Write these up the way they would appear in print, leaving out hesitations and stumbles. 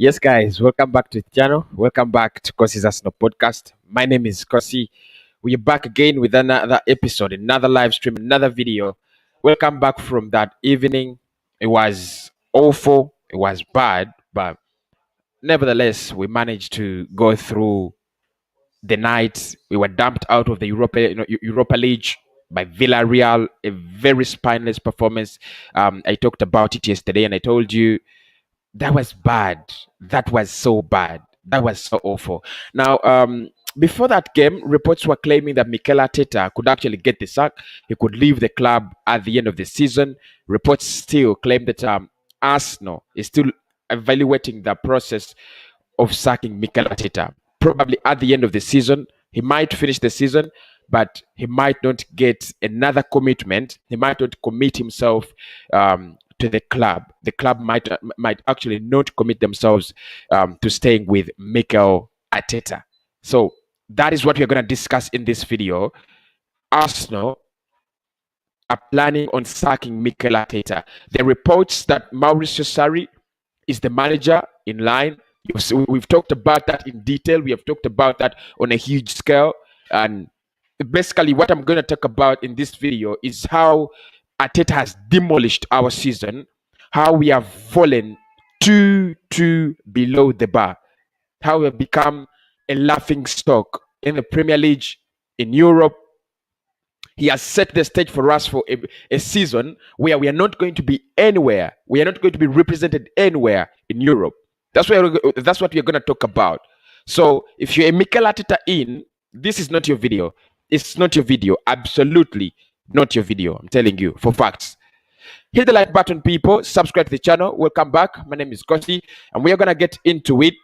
Yes, guys, welcome back to the channel. Welcome back to Kosi's Arsenal podcast. My name is Kosi. We are back again with another episode, another live stream, another video. Welcome back from that evening. It was awful, it was bad, but nevertheless, we managed to go through the night. We were dumped out of the Europa League by Villarreal, a very spineless performance. I talked about it yesterday, and I told you that was bad. That was so bad. That was so awful. Now, before that game, reports were claiming that Mikel Arteta could actually get the sack. He could leave the club at the end of the season. Reports still claim that Arsenal is still evaluating the process of sacking Mikel Arteta. Probably at the end of the season, he might finish the season, but he might not get another commitment. He might not commit himself to the club. The club might actually not commit themselves to staying with Mikel Arteta. So that is what we're going to discuss in this video. Arsenal are planning on sacking Mikel Arteta. There are reports that Mauricio Sarri is the manager in line. We've talked about that in detail. We have talked about that on a huge scale. And basically what I'm going to talk about in this video is how Arteta has demolished our season, how we have fallen two below the bar, how we have become a laughing stock in the Premier League, in Europe. He has set the stage for us for a season where we are not going to be anywhere. We are not going to be represented anywhere in Europe. That's what we're going to talk about. So if you're a Mikel Arteta this is not your video. It's not your video. Absolutely not your video. I'm telling you for facts. Hit the like button, people. Subscribe to the channel. Welcome back. My name is Kosi, and we are going to get into it.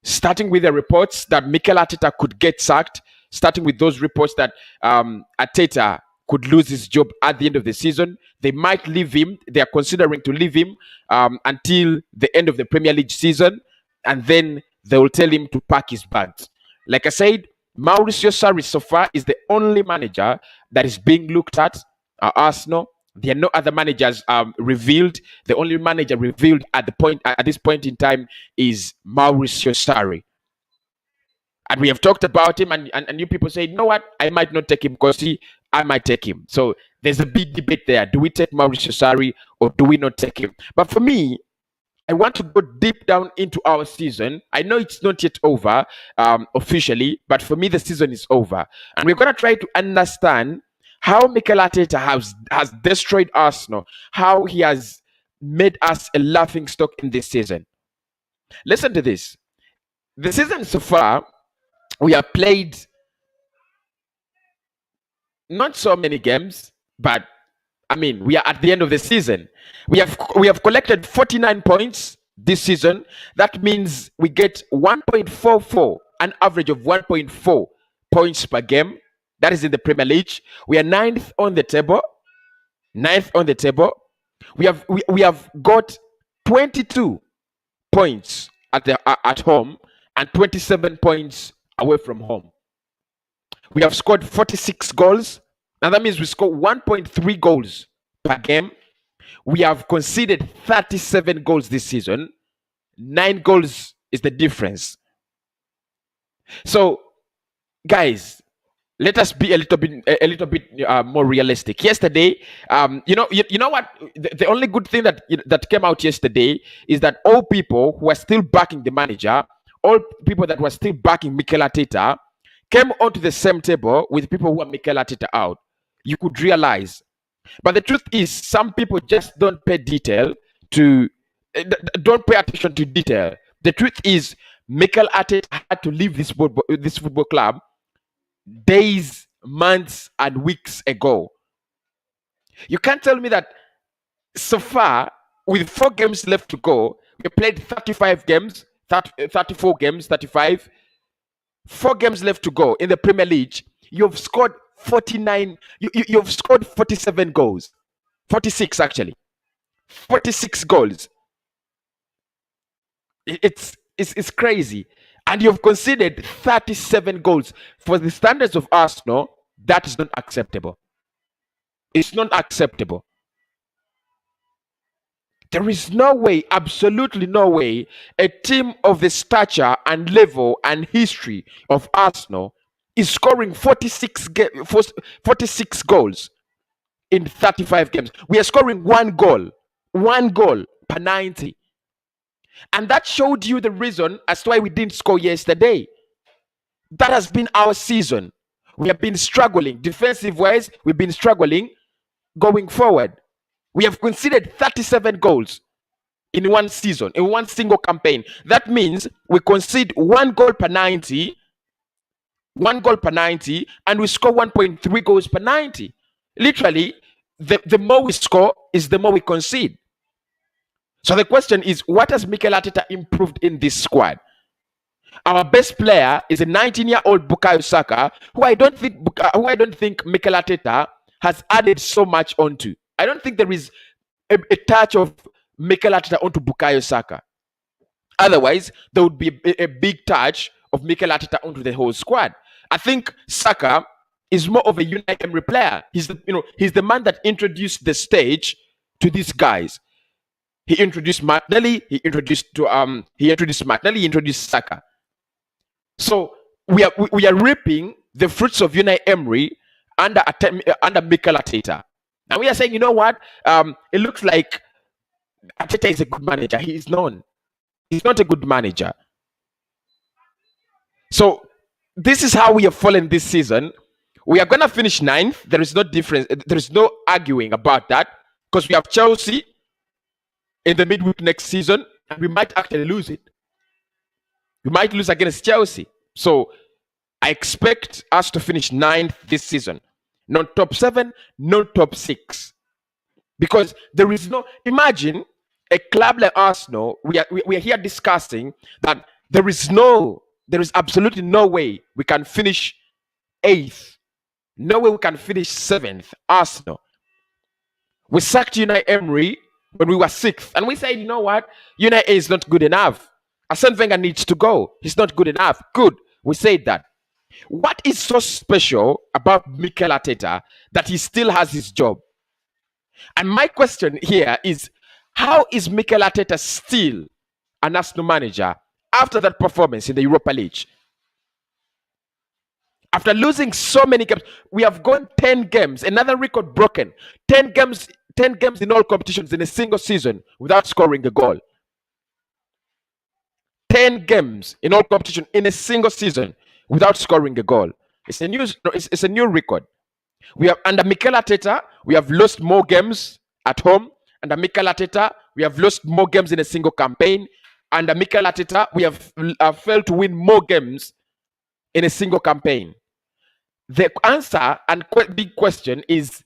Starting with the reports that Mikel Arteta could get sacked. Starting with those reports that Arteta could lose his job at the end of the season. They might leave him. They are considering to leave him until the end of the Premier League season. And then they will tell him to pack his bags. Like I said, Mauricio Sarri so far is the only manager that is being looked at Arsenal. There are no other managers revealed. The only manager revealed at this point in time is Mauricio Sarri. And we have talked about him, and you people say, you know what, I might not take him because I might take him. So there's a big debate there. Do we take Mauricio Sarri or do we not take him? But for me, I want to go deep down into our season. I know it's not yet over officially, but for me, the season is over. And we're going to try to understand how Mikel Arteta has destroyed Arsenal, how he has made us a laughing stock in this season. Listen to this. The season so far, we have played not so many games, but I mean, we are at the end of the season. We have collected 49 points this season. That means we get 1.44, an average of 1.4 points per game. That is in the Premier League. We are ninth on the table. We have got 22 points at home and 27 points away from home. We have scored 46 goals. Now that means we score 1.3 goals per game. We have conceded 37 goals this season. 9 goals is the difference. So, guys, let us be a little bit more realistic. Yesterday, you know what? The only good thing that came out yesterday is that all people who are still backing the manager, all people that were still backing Mikel Arteta, came onto the same table with people who are Mikel Arteta out. You could realize. But the truth is, some people just don't pay attention to detail. The truth is, Mikel Arteta had to leave this football club days, months, and weeks ago. You can't tell me that so far, with 4 games left to go, we played 35 games, 34 games, 35. 4 games left to go in the Premier League. You've scored 49. You've scored 47 goals. 46 actually. 46 goals. It's crazy. And you've conceded 37 goals. For the standards of Arsenal, that is not acceptable. It's not acceptable. There is no way, absolutely no way, a team of the stature and level and history of Arsenal is scoring 46 goals in 35 games. We are scoring one goal per 90. And that showed you the reason as to why we didn't score yesterday. That has been our season. We have been struggling. Defensive wise, we've been struggling going forward. We have conceded 37 goals in one season, in one single campaign. That means we concede one goal per 90, and we score 1.3 goals per 90. Literally, the more we score is the more we concede. So the question is, what has Mikel Arteta improved in this squad? Our best player is a 19-year-old Bukayo Saka, who I don't think Mikel Arteta has added so much onto. I don't think there is a touch of Mikel Arteta onto Bukayo Saka. Otherwise, there would be a big touch of Mikel Arteta onto the whole squad. I think Saka is more of a Unai Emery player. He's the man that introduced the stage to these guys. He introduced Martinelli. He introduced Martinelli. He introduced Saka. So we are reaping the fruits of Unai Emery under Mikel Arteta. And we are saying, you know what? It looks like Arteta is a good manager. He is known. He's not a good manager. So this is how we have fallen this season. We are gonna finish 9th. There is no difference. There is no arguing about that, because we have Chelsea in the midweek next season, and we might actually lose it. We might lose against Chelsea. So I expect us to finish 9th this season. Not top 7, not top 6. Because there is no... Imagine a club like Arsenal, we are here discussing that there is absolutely no way we can finish 8th. No way we can finish 7th. Arsenal. We sacked Unai Emery when we were 6th. And we said, you know what? Unai is not good enough. Arsene Wenger needs to go. He's not good enough. Good. We said that. What is so special about Mikel Arteta that he still has his job? And my question here is, how is Mikel Arteta still an Arsenal manager after that performance in the Europa League? After losing so many games, we have gone 10 games, another record broken. 10 games in all competitions in a single season without scoring a goal. 10 games in all competition in a single season without scoring a goal. It's a new record. We have under Mikel Arteta, we have lost more games at home. Under Mikel Arteta, we have lost more games in a single campaign. Under Mikel Arteta, we have failed to win more games in a single campaign. The answer and big question is,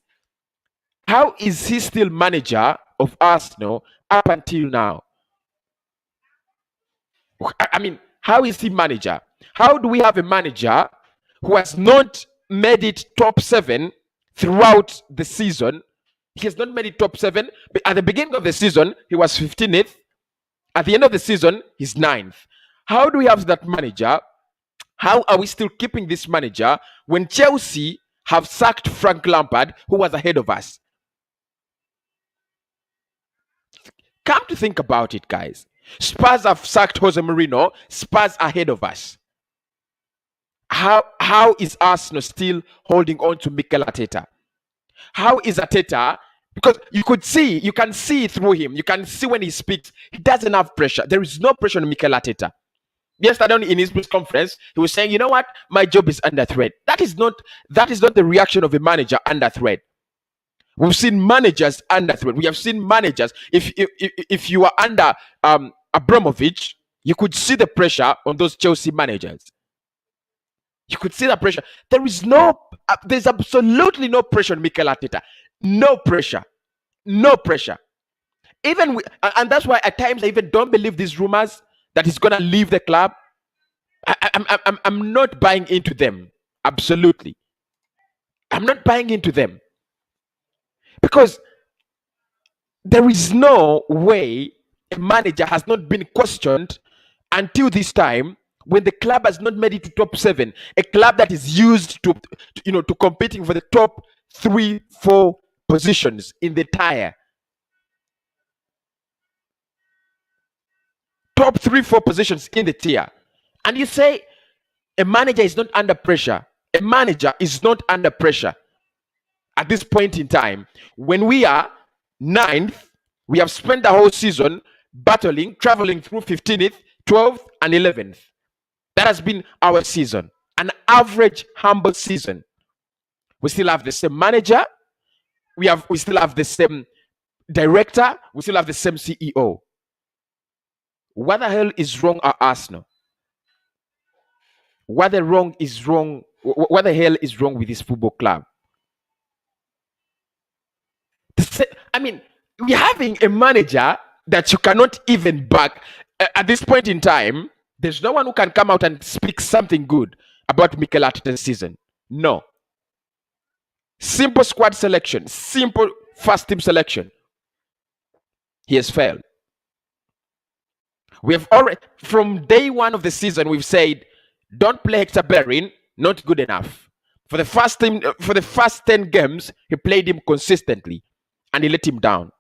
how is he still manager of Arsenal up until now? I mean, how is he manager? How do we have a manager who has not made it top 7 throughout the season? He has not made it top 7. But at the beginning of the season, he was 15th. At the end of the season, he's 9th. How do we have that manager? How are we still keeping this manager when Chelsea have sacked Frank Lampard, who was ahead of us? Come to think about it, guys. Spurs have sacked Jose Mourinho. Spurs ahead of us. How is Arsenal still holding on to Mikel Arteta? How is Arteta? Because you can see through him. You can see when he speaks, he doesn't have pressure. There is no pressure on Mikel Arteta. Yesterday in his press conference, he was saying, you know what? My job is under threat. That is not the reaction of a manager under threat. We've seen managers under threat. We have seen managers. If you are under Abramovich, you could see the pressure on those Chelsea managers. You could see the pressure. There's absolutely no pressure on Mikel Arteta. No pressure. No pressure. And that's why at times I even don't believe these rumors that he's gonna leave the club. I'm not buying into them. Absolutely. I'm not buying into them. Because there is no way a manager has not been questioned until this time, when the club has not made it to top 7. A club that is used to competing for the top 3-4 positions in the tire. top 3-4 positions in the tier. And you say a manager is not under pressure. A manager is not under pressure at this point in time. When we are 9th, we have spent the whole season battling, traveling through 15th, 12th, and 11th. That has been our season. An average, humble season. We still have the same manager. We still have the same director. We still have the same CEO. What the hell is wrong at Arsenal? What the hell is wrong with this football club? I mean, we're having a manager that you cannot even back. At this point in time, there's no one who can come out and speak something good about Mikel Arteta's season. No. Simple squad selection, simple first team selection. He has failed. We have already, from day one of the season, we've said, don't play Hector Bellerin, not good enough. For the first 10 games, he played him consistently, and he let him down.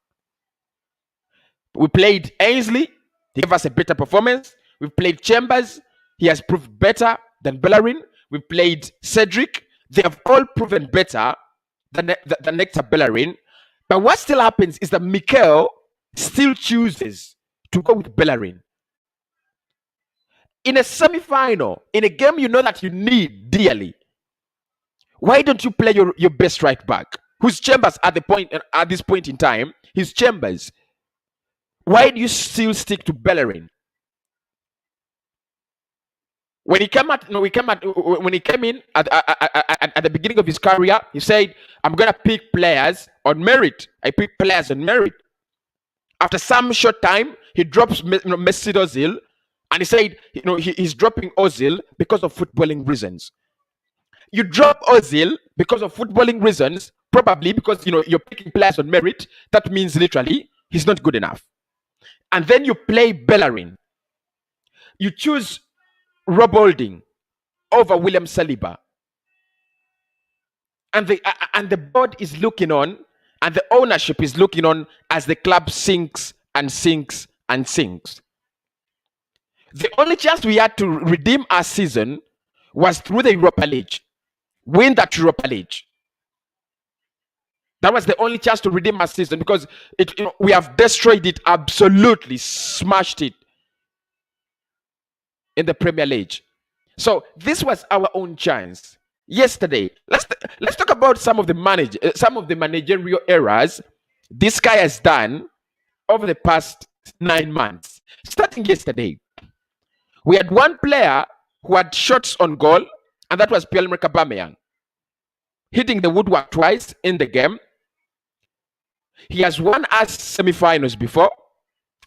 We played Ainsley, he gave us a better performance. We've played Chambers, he has proved better than Bellerin. We've played Cedric, they have all proven better than Hector Bellerin. But what still happens is that Mikel still chooses to go with Bellerin. In a semi-final, in a game you know that you need dearly, why don't you play your best right back? Who's Chambers at this point in time? He's Chambers. Why do you still stick to Bellerin? When he came in at the beginning of his career, he said, "I'm gonna pick players on merit. I pick players on merit." After some short time, he drops Mesut Ozil, and he said, he's dropping Ozil because of footballing reasons. You drop Ozil because of footballing reasons, probably because you're picking players on merit. That means literally he's not good enough. And then you play Bellerin. You choose Rob Holding over William Saliba. And the board is looking on, and the ownership is looking on as the club sinks and sinks and sinks. The only chance we had to redeem our season was through the Europa League. Win that Europa League. That was the only chance to redeem our season, because we have destroyed it, absolutely smashed it in the Premier League. So this was our own chance. Yesterday, let's talk about some of the managerial errors this guy has done over the past 9 months. Starting yesterday, we had one player who had shots on goal, and that was pierre-emerick Aubameyang, hitting the woodwork twice in the game. He has won us semi-finals before.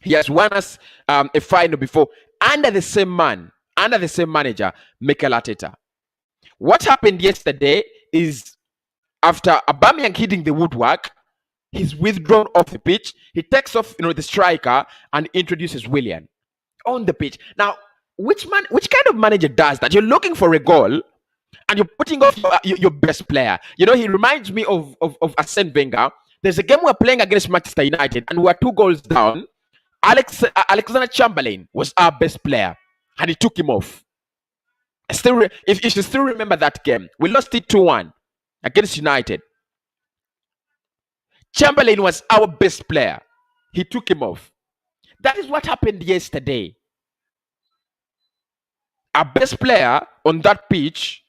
He has won us a final before under the same manager, Mikel Arteta. What happened yesterday is, after Aubameyang hitting the woodwork, he's withdrawn off the pitch. He takes off, the striker, and introduces Willian on the pitch. Now, which kind of manager does that? You're looking for a goal, and you're putting off your best player. He reminds me of Arsene Wenger. There's a game we're playing against Manchester United, and we're 2 goals down. Alexander Chamberlain was our best player, and he took him off. If you still remember that game, we lost it 2-1 against United. Chamberlain was our best player. He took him off. That is what happened yesterday. Our best player on that pitch,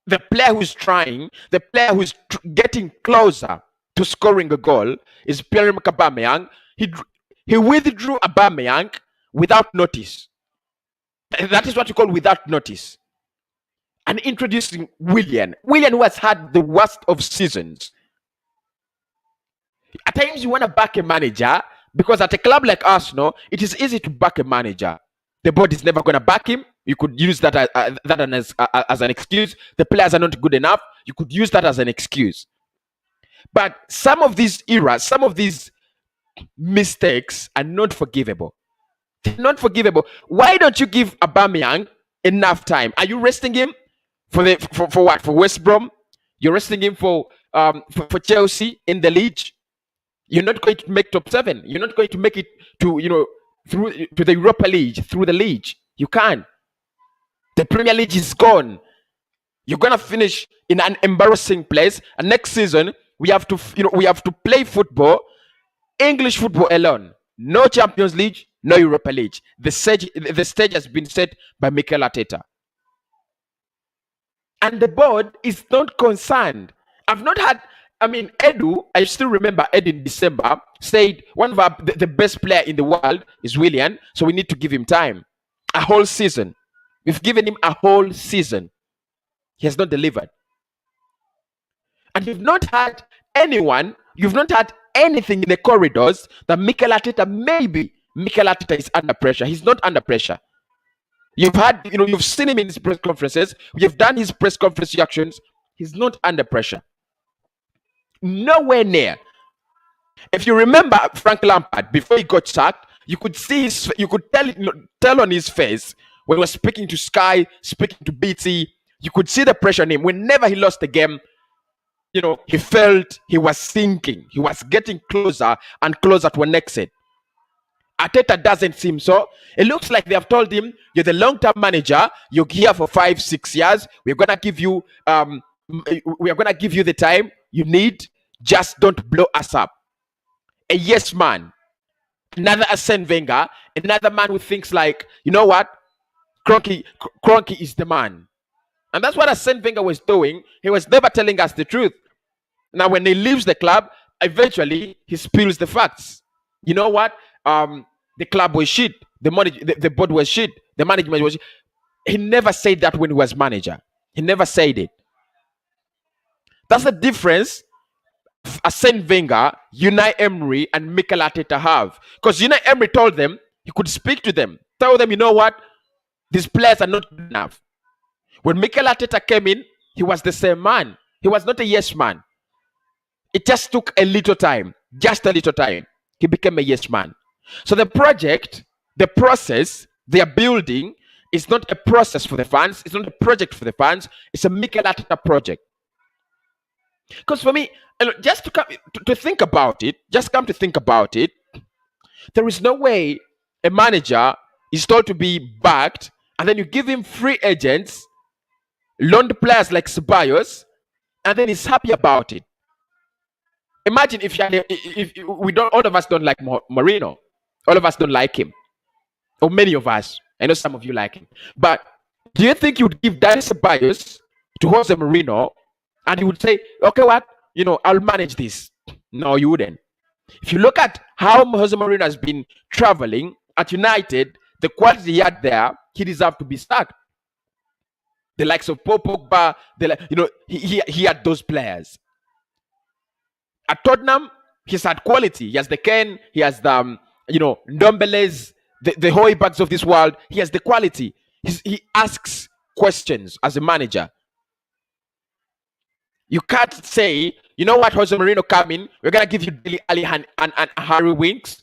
the player who's trying, the player who's getting closer to scoring a goal, is pierre-emerick Aubameyang. He withdrew Aubameyang without notice. That is what you call without notice. And introducing Willian. Willian, who has had the worst of seasons. At times you want to back a manager, because at a club like Arsenal, it is easy to back a manager. The board is never going to back him. You could use that as an excuse. The players are not good enough. You could use that as an excuse. But some of these errors, some of these mistakes are not forgivable. They're not forgivable. Why don't you give Aubameyang enough time? Are you resting him for what? For West Brom? You're resting him for Chelsea in the league? You're not going to make top 7. You're not going to make it to through to the Europa League through the league. You can't. The Premier League is gone. You're gonna finish in an embarrassing place. And next season we have to, we have to play football, English football alone. No Champions League, no Europa League. The stage has been set by Mikel ARTETA. And the board is not concerned. I've not had, Edu, I still remember Edu in December said one of the best player in the world is Willian, so we need to give him time. A whole season. We've given him a whole season. He has not delivered. And you've not had anything in the corridors that Mikel ARTETA, maybe Mikel ARTETA is under pressure. He's not under pressure. You've seen him in his press conferences. You've done his press conference reactions. He's not under pressure. Nowhere near. If you remember Frank Lampard, before he got sacked, you could tell on his face when he was speaking to Sky, speaking to BT, you could see the pressure on him. Whenever he lost the game, he felt he was sinking. He was getting closer and closer to an exit. ARTETA doesn't seem so. It looks like they have told him, you're the long-term manager. You're here for 5-6 years. We're gonna give you the time you need. Just don't blow us up. A yes man. Another Arsene Wenger. Another man who thinks like, you know what? Kroenke is the man. And that's what Arsene Wenger was doing. He was never telling us the truth. Now, when he leaves the club, eventually he spills the facts. You know what? The club was shit. The board was shit. The management was shit. He never said that when he was manager. He never said it. That's the difference Arsene Wenger, Unai Emery, and Mikel ARTETA have. Because Unai Emery told them, he could speak to them, tell them, you know what? These players are not good enough. When Mikel ARTETA came in, he was the same man. He was not a yes man. It just took a little time. Just a little time. He became a yes man. So the project, the process they are building is not a process for the fans. It's not a project for the fans. It's a Mikel ARTETA project. Because for me, just to think about it, there is no way a manager is told to be backed and then you give him free agents, loaned players like Ceballos, and then he's happy about it. Imagine if we don't, all of us don't like Mourinho. All of us don't like him. Or many of us. I know some of you like him. But do you think you would give Dani Ceballos to Jose Mourinho and he would say, okay, what? I'll manage this. No, you wouldn't. If you look at how Jose Mourinho has been traveling at United, the quality he had there, he deserved to be sacked. The likes of Paul Pogba, he had those players. At Tottenham, he's had quality. He has the Ken, he has the, Ndombeles, the Højbjergs of this world. He has the quality. He asks questions as a manager. You can't say, you know what, Jose Mourinho come in, we're going to give you Dele Alli and Harry Winks.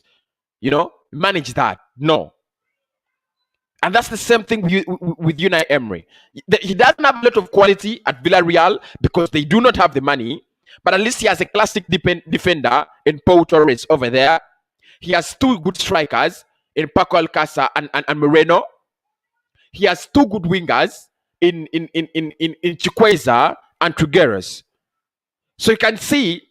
Manage that. No. And that's the same thing with Unai Emery. He doesn't have a lot of quality at Villarreal because they do not have the money. But at least he has a classic defender in Pau Torres over there. He has two good strikers in Paco Alcácer and Moreno. He has two good wingers in Chikwueze and Trigueros. So you can see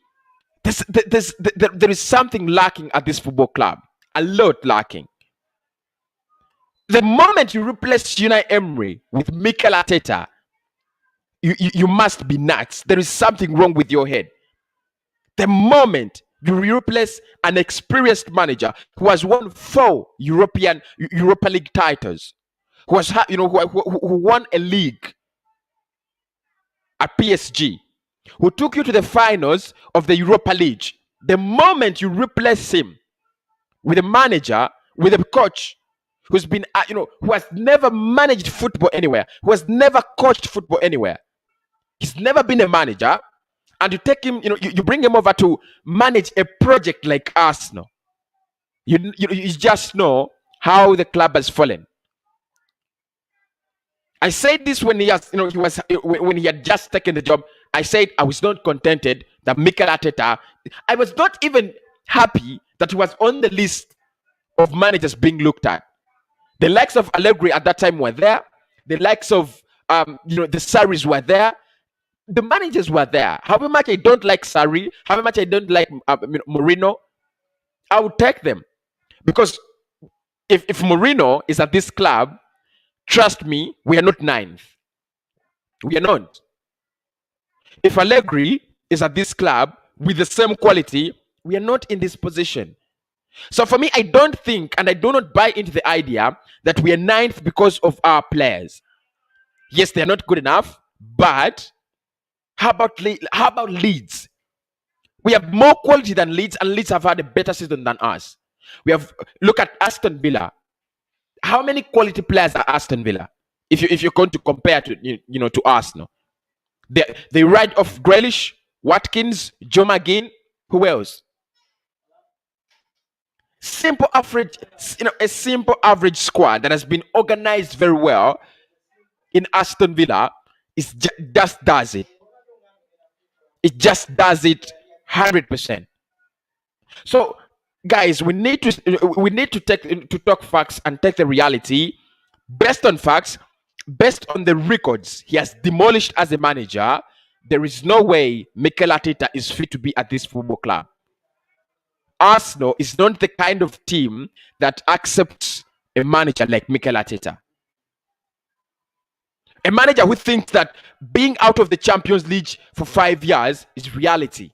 there is something lacking at this football club. A lot lacking. The moment you replace Unai Emery with Mikel ARTETA, you must be nuts. There is something wrong with your head. The moment you replace an experienced manager who has won 4 Europa League titles, who won a league at PSG, who took you to the finals of the Europa League, the moment you replace him with a manager, with a coach who's been, who has never managed football anywhere, who has never coached football anywhere, he's never been a manager, and you take him, you bring him over to manage a project like Arsenal. You just know how the club has fallen. I said this when he had just taken the job. I said I was not contented that Mikel ARTETA. I was not even happy that he was on the list of managers being looked at. The likes of Allegri at that time were there. The likes of the Sarris were there. The managers were there. However much I don't like Sarri, however much I don't like Mourinho, I would take them. Because if Mourinho is at this club, trust me, we are not ninth. We are not. If Allegri is at this club with the same quality, we are not in this position. So for me, I don't think, and I do not buy into the idea that we are ninth because of our players. Yes, they are not good enough, but how about Leeds? We have more quality than Leeds, and Leeds have had a better season than us. Look at Aston Villa. How many quality players are Aston Villa? If you're going to compare to Arsenal, they ride off Grealish, Watkins, Joe McGinn. Who else? Simple average, a simple average squad that has been organized very well in Aston Villa just does it. It just does it 100%. So, guys, we need to talk facts and take the reality based on facts, based on the records he has demolished as a manager. There is no way Mikel Arteta is fit to be at this football club. Arsenal is not the kind of team that accepts a manager like Mikel Arteta. A manager who thinks that being out of the Champions League for 5 years is reality.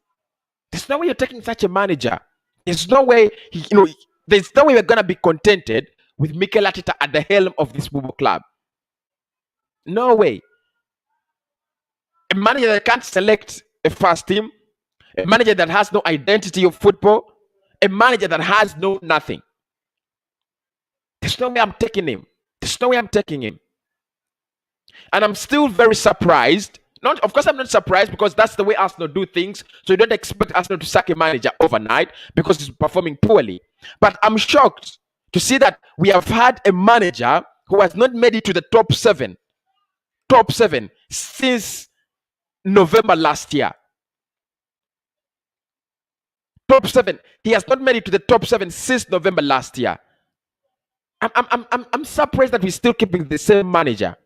There's no way you're taking such a manager. There's no way, there's no way we're going to be contented with Mikel Arteta at the helm of this football club. No way. A manager that can't select a first team, a manager that has no identity of football, a manager that has no nothing. There's no way I'm taking him. There's no way I'm taking him. And I'm still very surprised. Of course, I'm not surprised because that's the way Arsenal do things. So you don't expect Arsenal to sack a manager overnight because he's performing poorly. But I'm shocked to see that we have had a manager who has not made it to the top seven since November last year. Top 7. He has not made it to the top 7 since November last year. I'm surprised that we're still keeping the same manager.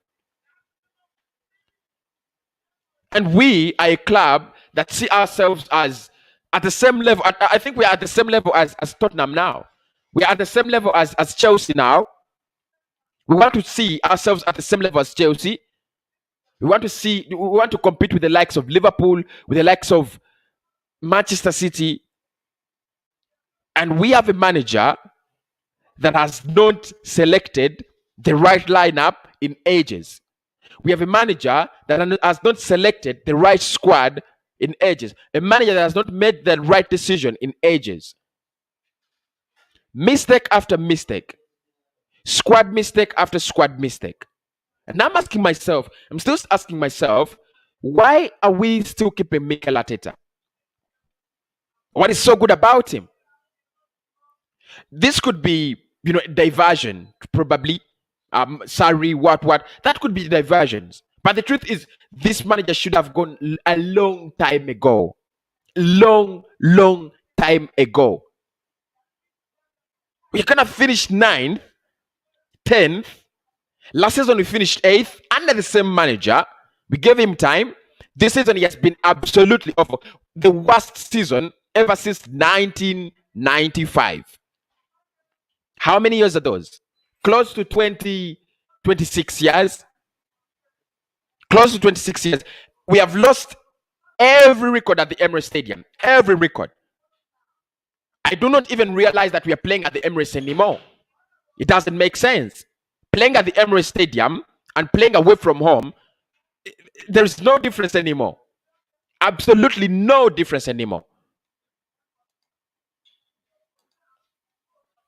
And we are a club that see ourselves as at the same level. I think we are at the same level as Tottenham now. We are at the same level as Chelsea now. We want to see ourselves at the same level as Chelsea. We want to compete with the likes of Liverpool, with the likes of Manchester City. And we have a manager that has not selected the right lineup in ages. We have a manager that has not selected the right squad in ages. A manager that has not made the right decision in ages. Mistake after mistake. Squad mistake after squad mistake. And I'm still asking myself, why are we still keeping Mikel Arteta? What is so good about him? This could be, diversion, probably. Sorry, what? That could be diversions. But the truth is, this manager should have gone a long time ago. Long time ago. We're going to finish 9th, 10th. Last season, we finished 8th under the same manager. We gave him time. This season, he has been absolutely awful. The worst season ever since 1995. How many years are those? Close to 26 years. Close to 26 years. We have lost every record at the Emirates Stadium. Every record. I do not even realize that we are playing at the Emirates anymore. It doesn't make sense. Playing at the Emirates Stadium and playing away from home, there's no difference anymore. Absolutely no difference anymore.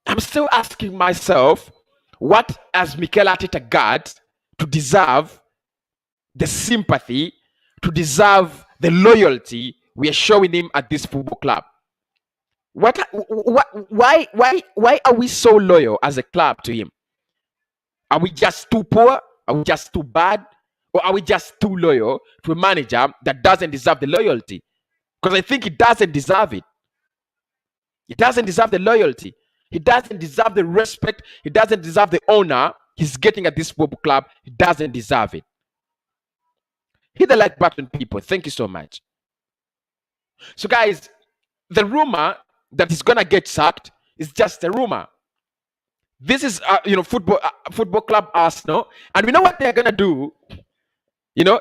I'm still asking myself, what has Mikel Arteta got to deserve the sympathy, to deserve the loyalty we are showing him at this football club? Why are we so loyal as a club to him? Are we just too poor? Are we just too bad? Or are we just too loyal to a manager that doesn't deserve the loyalty? Because I think he doesn't deserve it. He doesn't deserve the loyalty. He doesn't deserve the respect. He doesn't deserve the honor he's getting at this football club. He doesn't deserve it. Hit the like button, people. Thank you so much. So, guys, the rumor that he's gonna get sacked is just a rumor. This is, football club Arsenal, and we know what they're gonna do.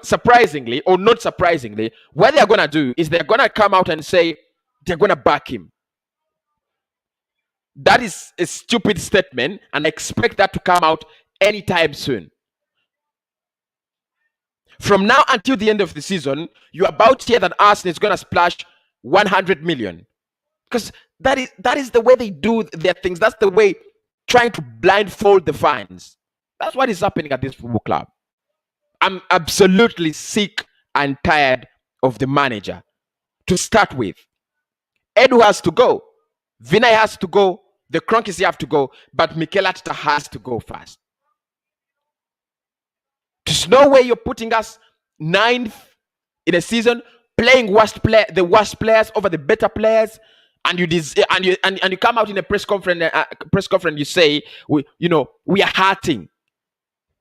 Surprisingly or not surprisingly, what they're gonna do is they're gonna come out and say they're gonna back him. That is a stupid statement, and I expect that to come out anytime soon. From now until the end of the season, you're about to hear that Arsenal is gonna splash 100 million, because that is the way they do their things. That's the way, trying to blindfold the fans. That's what is happening at this football club. I'm absolutely sick and tired of the manager. To start with, Edu has to go, Vinay has to go, the Cronkies have to go, but Mikel Arteta has to go first. There's no way you're putting us 9th in a season, playing the worst players over the better players, and you come out in a press conference. You say we are hurting.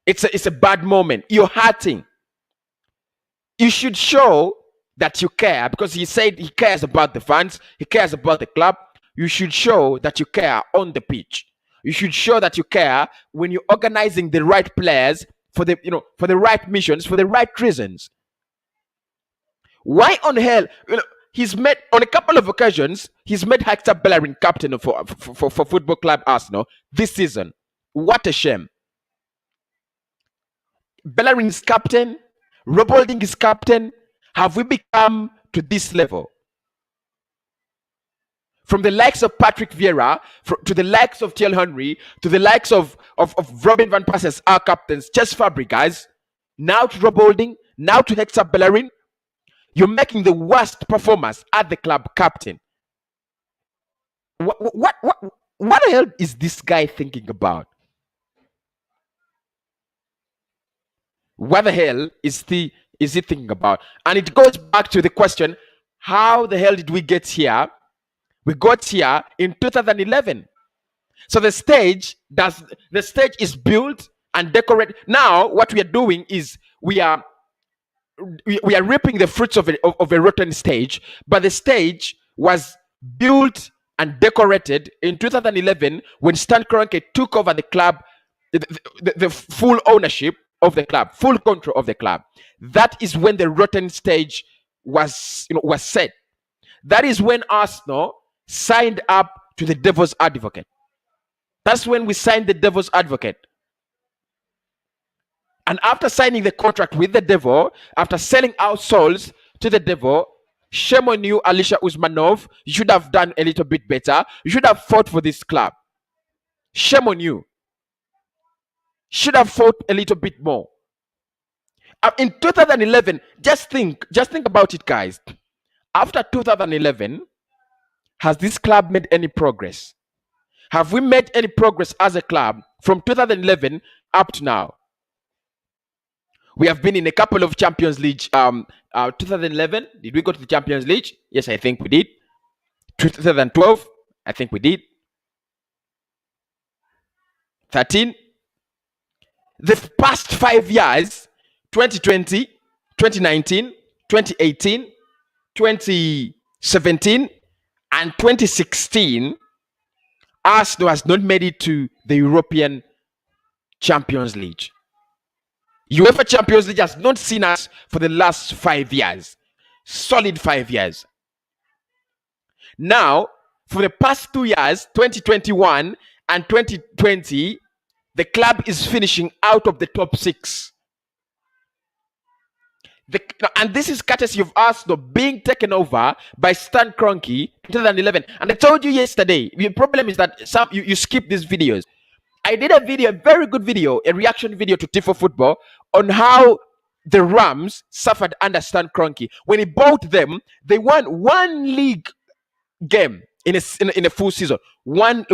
It's a bad moment. You're hurting. You should show that you care, because he said he cares about the fans. He cares about the club. You should show that you care on the pitch. You should show that you care when you're organizing the right players for the right missions, for the right reasons. Why on hell? He's made, on a couple of occasions, he's made Hector Bellerin captain for Football Club Arsenal this season. What a shame. Bellerin is captain. Robolding is captain. Have we become to this level? From the likes of Patrick Vieira, to the likes of Thierry Henry, to the likes of Robin van Persie as our captains, just Fabregas, now to Robolding, now to Hector Bellerin. You're making the worst performers at the club captain. What the hell is this guy thinking about? What the hell is he thinking about? And it goes back to the question, how the hell did we get here? We got here in 2011. So the stage is built and decorated. Now what we are doing is we are reaping the fruits of a rotten stage, but the stage was built and decorated in 2011 when Stan Kroenke took over the club, the full ownership of the club, full control of the club. That is when the rotten stage was set. That is when Arsenal signed up to the devil's advocate. That's when we signed the devil's advocate. And after signing the contract with the devil, after selling our souls to the devil, shame on you, Alisha Usmanov. You should have done a little bit better. You should have fought for this club. Shame on you. Should have fought a little bit more. In 2011, just think about it, guys. After 2011, has this club made any progress? Have we made any progress as a club from 2011 up to now? We have been in a couple of Champions League. 2011, did we go to the Champions League? Yes, I think we did. 2012, I think we did. 13. The past 5 years, 2020, 2019, 2018, 2017, and 2016, Arsenal has not made it to the European Champions League. UEFA Champions League has not seen us for the last 5 years. Solid 5 years. Now, for the past 2 years, 2021 and 2020, the club is finishing out of the top 6. And this is courtesy of Arsenal being taken over by Stan Kroenke in 2011. And I told you yesterday, the problem is that you skip these videos. I did a video, a very good video, a reaction video to Tifo Football on how the Rams suffered under Stan Kroenke. When he bought them, they won one league game in a full season. One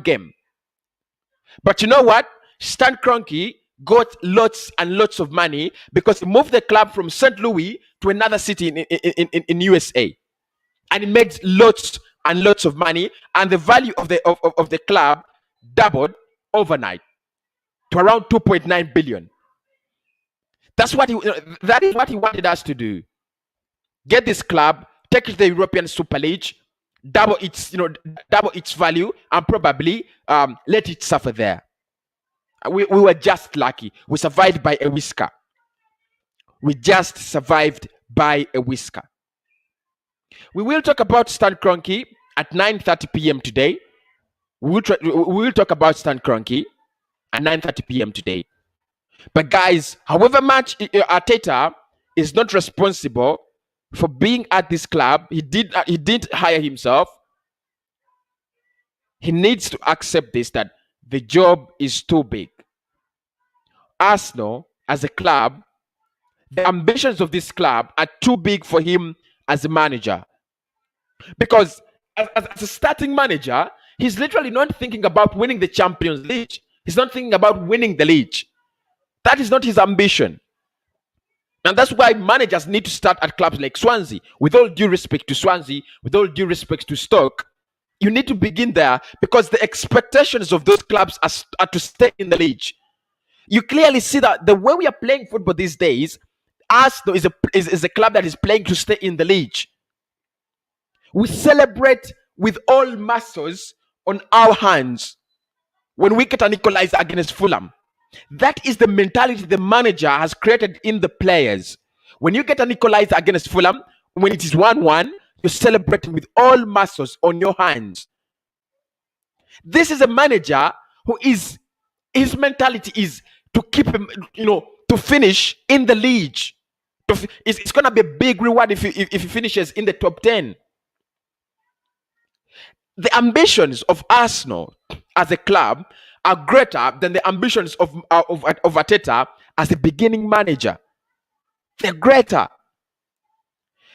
game. But you know what? Stan Kroenke got lots and lots of money because he moved the club from St. Louis to another city in USA. And he made lots and lots of money, and the value of the club doubled overnight to around 2.9 billion. That is what he wanted us to do. Get this club, take it to the European Super League, double its value, and probably let it suffer there. We were just lucky. We survived by a whisker. We just survived by a whisker. We will talk about Stan Kroenke at 9:30 p.m. today. We will talk about Stan Kroenke at 9:30 p.m. today. But guys, however much ARTETA is not responsible for being at this club, he didn't hire himself. He needs to accept this, that the job is too big. Arsenal, as a club, the ambitions of this club are too big for him as a manager. Because as a starting manager, he's literally not thinking about winning the Champions League. He's not thinking about winning the league. That is not his ambition. And that's why managers need to start at clubs like Swansea. With all due respect to Swansea, with all due respect to Stoke, you need to begin there, because the expectations of those clubs are to stay in the league. You clearly see that the way we are playing football these days, Arsenal is a club that is playing to stay in the league. We celebrate with all muscles on our hands when we get an equalizer against Fulham. That is the mentality the manager has created in the players. When you get an equalizer against Fulham, when it is 1-1, you're celebrating with all muscles on your hands. This is a manager who is, his mentality is to keep him, to finish in the league. It's going to be a big reward if he finishes in the top 10. The ambitions of Arsenal as a club are greater than the ambitions of ARTETA as the beginning manager. They're greater.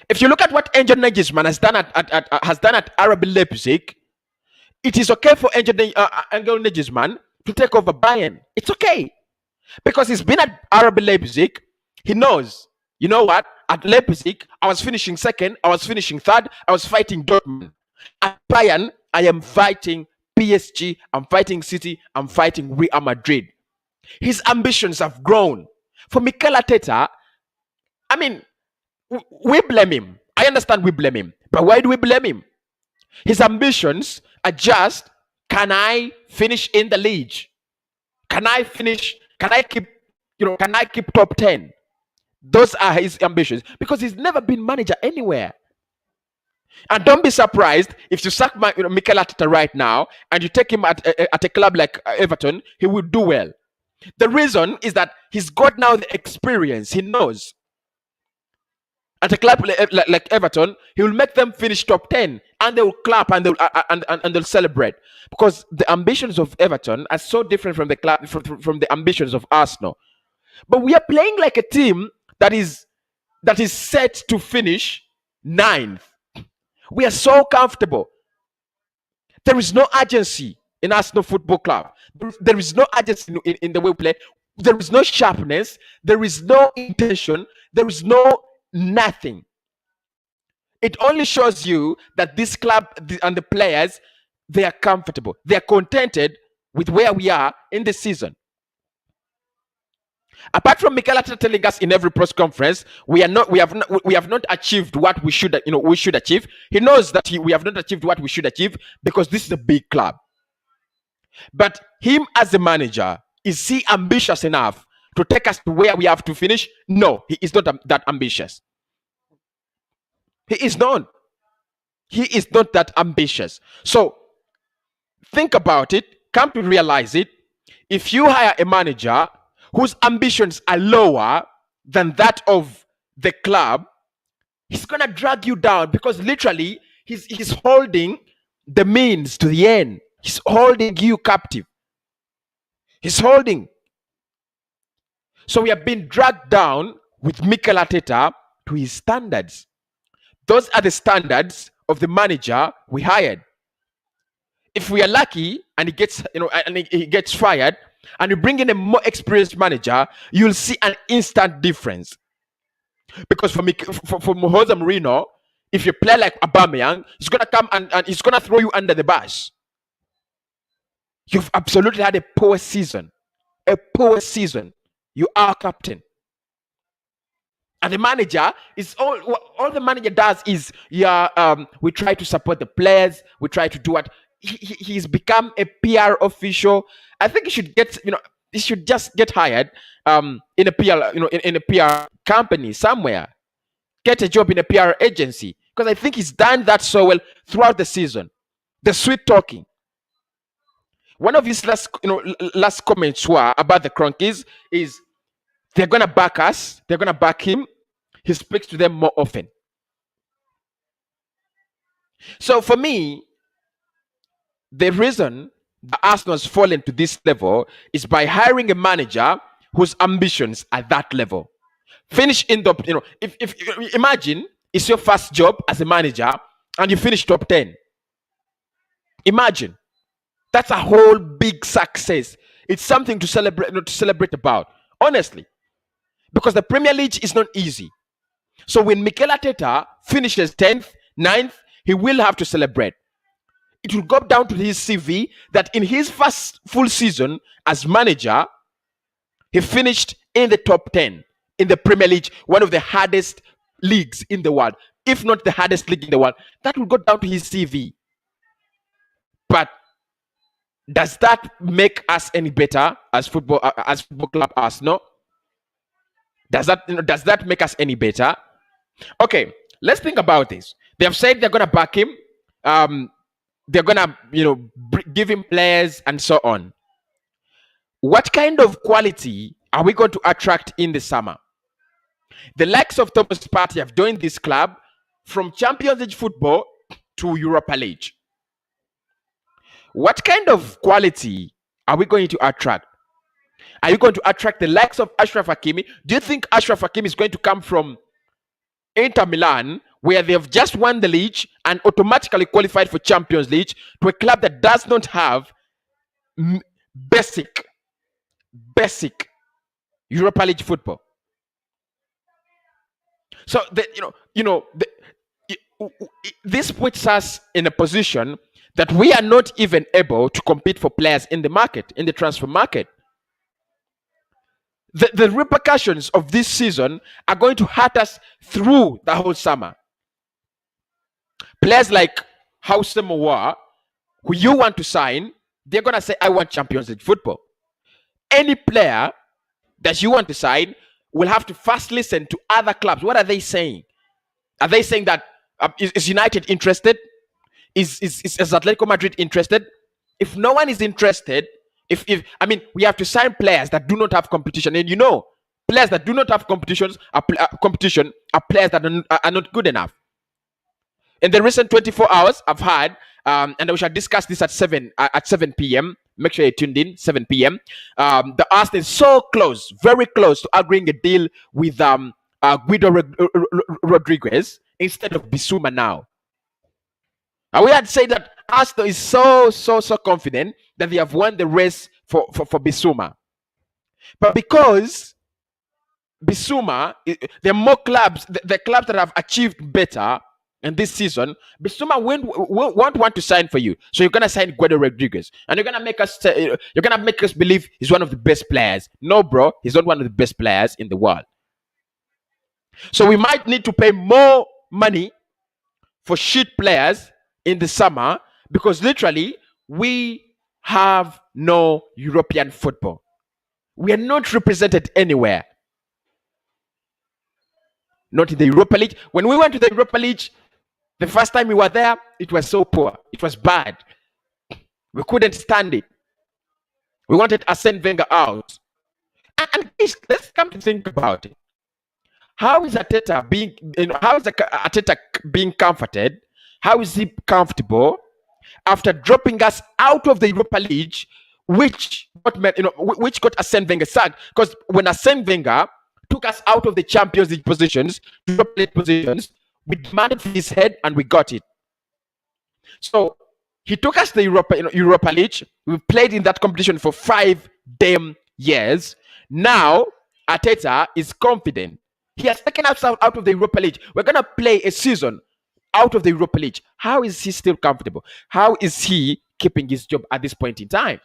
If you look at what Angel Nagelsmann has done at RB Leipzig, it is okay for Angel Nagelsmann to take over Bayern. It's okay, because he's been at RB Leipzig. He knows, you know what? At Leipzig, I was finishing second, I was finishing third, I was fighting Dortmund. At Bayern, I am fighting PSG, I'm fighting City, I'm fighting Real Madrid. His ambitions have grown. For Mikel Arteta, I mean, we blame him. I understand we blame him. But why do we blame him? His ambitions are just, can I finish in the league? Can I keep top 10? Those are his ambitions, because he's never been manager anywhere. And don't be surprised if you sack Mikel Arteta right now and you take him at a club like Everton, he will do well. The reason is that he's got now the experience. He knows. At a club like Everton, he will make them finish top 10, and they will clap and they'll celebrate, because the ambitions of Everton are so different from the club from the ambitions of Arsenal. But we are playing like a team that is set to finish 9th. We are so comfortable. There is no urgency in Arsenal Football Club. There is no urgency in the way we play. There is no sharpness. There is no intention. There is no nothing. It only shows you that this club and the players, they are comfortable. They are contented with where we are in the season. Apart from Mikel Arteta telling us in every press conference, we have not achieved what we should achieve. He knows that we have not achieved what we should achieve, because this is a big club. But him as a manager, is he ambitious enough to take us to where we have to finish? No, he is not that ambitious. He is not. He is not that ambitious. So think about it. Come to realize it. If you hire a manager whose ambitions are lower than that of the club, he's going to drag you down, because literally he's holding the means to the end. He's holding you captive. He's holding. So we have been dragged down with Mikel Arteta to his standards. Those are the standards of the manager we hired. If we are lucky and he gets fired, and you bring in a more experienced manager, you'll see an instant difference. Because for Jose Mourinho, If you play like Aubameyang, he's gonna come and he's gonna throw you under the bus. You've absolutely had a poor season. A poor season. You are captain. And the manager is all the manager does is we try to support the players, we try to do what he's become a PR official. I think he should get, he should just get hired in a PR, in a PR company somewhere. Get a job in a PR agency. Because I think he's done that so well throughout the season. The sweet talking. One of his last comments were about the Cronkies is they're gonna back us, they're gonna back him. He speaks to them more often. So for me, the reason the Arsenal has fallen to this level is by hiring a manager whose ambitions are that level. Finish in the, if imagine it's your first job as a manager and you finish top 10. Imagine. That's a whole big success. It's something to celebrate about, honestly. Because the Premier League is not easy. So when Mikel Arteta finishes 10th, 9th, he will have to celebrate. It will go down to his CV that in his first full season as manager, he finished in the top 10 in the Premier League, one of the hardest leagues in the world, if not the hardest league in the world. That will go down to his CV. But does that make us any better as football club Arsenal? Does that make us any better? Okay, let's think about this. They have said they're gonna back him. They're gonna give him players and so on. What kind of quality are we going to attract in the summer? The likes of Thomas Partey have joined this club from Champions League football to Europa League. What kind of quality are we going to attract? Are you going to attract the likes of Achraf Hakimi? Do you think Achraf Hakimi is going to come from Inter Milan, where they have just won the league and automatically qualified for Champions League, to a club that does not have basic Europa League football? So this puts us in a position that we are not even able to compete for players in the market, in the transfer market. The repercussions of this season are going to hurt us through the whole summer. Players like Houssem Aouar, who you want to sign, they're going to say, I want Champions League football. Any player that you want to sign will have to first listen to other clubs. What are they saying? Are they saying that is United interested? Is Atletico Madrid interested? If no one is interested, we have to sign players that do not have competition. And players that do not have competition are players that are not good enough. In the recent 24 hours, I've had, and we shall discuss this at 7 p.m. Make sure you tuned in, 7 p.m. The Arsenal is so close, very close to agreeing a deal with Guido Rodriguez instead of Bissouma now. And we had said that Arsenal is so confident that they have won the race for Bissouma. But because Bissouma, there are more clubs, the clubs that have achieved better in this season, Bissouma won't want to sign for you. So you're gonna sign Guido Rodriguez, and you're gonna make us believe he's one of the best players. No, bro, he's not one of the best players in the world. So we might need to pay more money for shit players in the summer, because literally we have no European football. We are not represented anywhere. Not in the Europa League. When we went to the Europa League, the first time we were there, it was so poor. It was bad. We couldn't stand it. We wanted Arsene Wenger out. And let's come to think about it. How is Arteta being comforted? How is he comfortable after dropping us out of the Europa League, which got Arsene Wenger sacked? Because when Arsene Wenger took us out of the Champions League positions, Europa League positions, we demanded for his head and we got it. So he took us to the Europa League. We played in that competition for 5 damn years. Now Arteta is confident. He has taken us out of the Europa League. We're gonna play a season out of the Europa League. How is he still comfortable? How is he keeping his job at this point in time?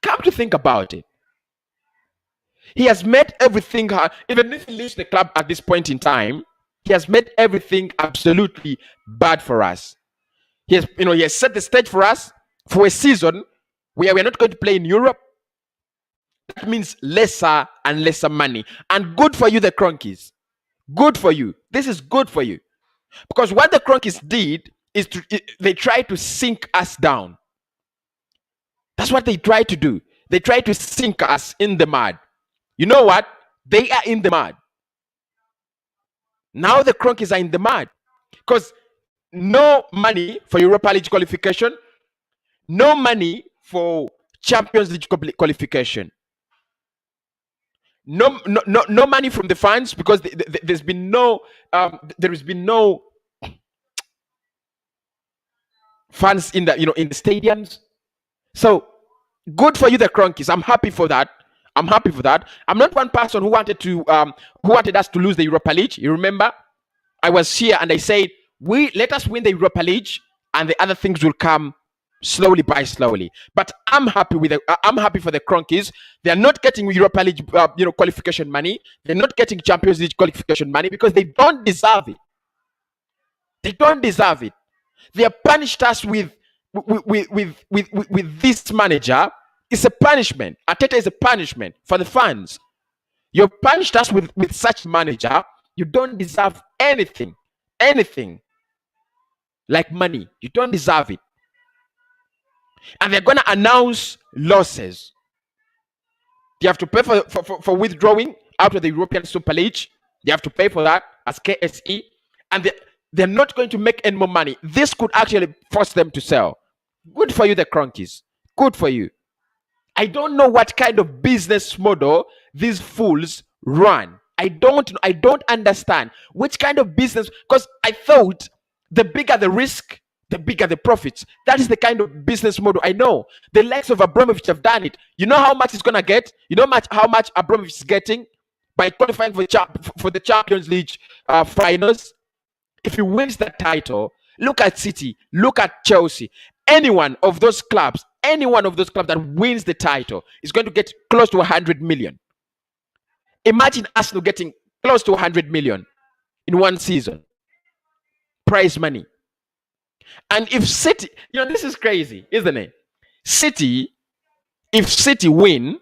Come to think about it. He has made everything hard. Even if he leaves the club at this point in time, he has made everything absolutely bad for us. He has set the stage for us for a season where we're not going to play in Europe. That means lesser and lesser money. And good for you, the Cronkies. Good for you. This is good for you. Because what the Cronkies did is they tried to sink us down. That's what they tried to do. They tried to sink us in the mud. You know what? They are in the mud. Now the Cronkies are in the mud. Because no money for Europa League qualification, no money for Champions League qualification. No money from the fans because there has been no fans in the in the stadiums. So good for you, the Cronkies. I'm happy for that. I'm not one person who wanted us to lose the Europa League. You remember, I was here and I said, let us win the Europa League, and the other things will come slowly by slowly. But I'm happy for the Cronkies. They are not getting Europa League qualification money. They're not getting Champions League qualification money because they don't deserve it. They don't deserve it. They have punished us with this manager. It's a punishment. ARTETA is a punishment for the fans. You've punished us with such manager. You don't deserve anything like money. You don't deserve it. And they're going to announce losses. They have to pay for withdrawing out of the European Super League. They have to pay for that as KSE. And they're not going to make any more money. This could actually force them to sell. Good for you, the Cronkies. Good for you. I don't know what kind of business model these fools run. I don't understand which kind of business, because I thought the bigger the risk, the bigger the profits. That is the kind of business model I know. The likes of Abramovich have done it. You know how much it's going to get? You know how much Abramovich is getting by qualifying for the Champions League finals? If he wins that title, look at City, look at Chelsea. Any one of those clubs that wins the title is going to get close to 100 million. Imagine Arsenal getting close to 100 million in one season. Prize money. And if City, this is crazy, isn't it? If City win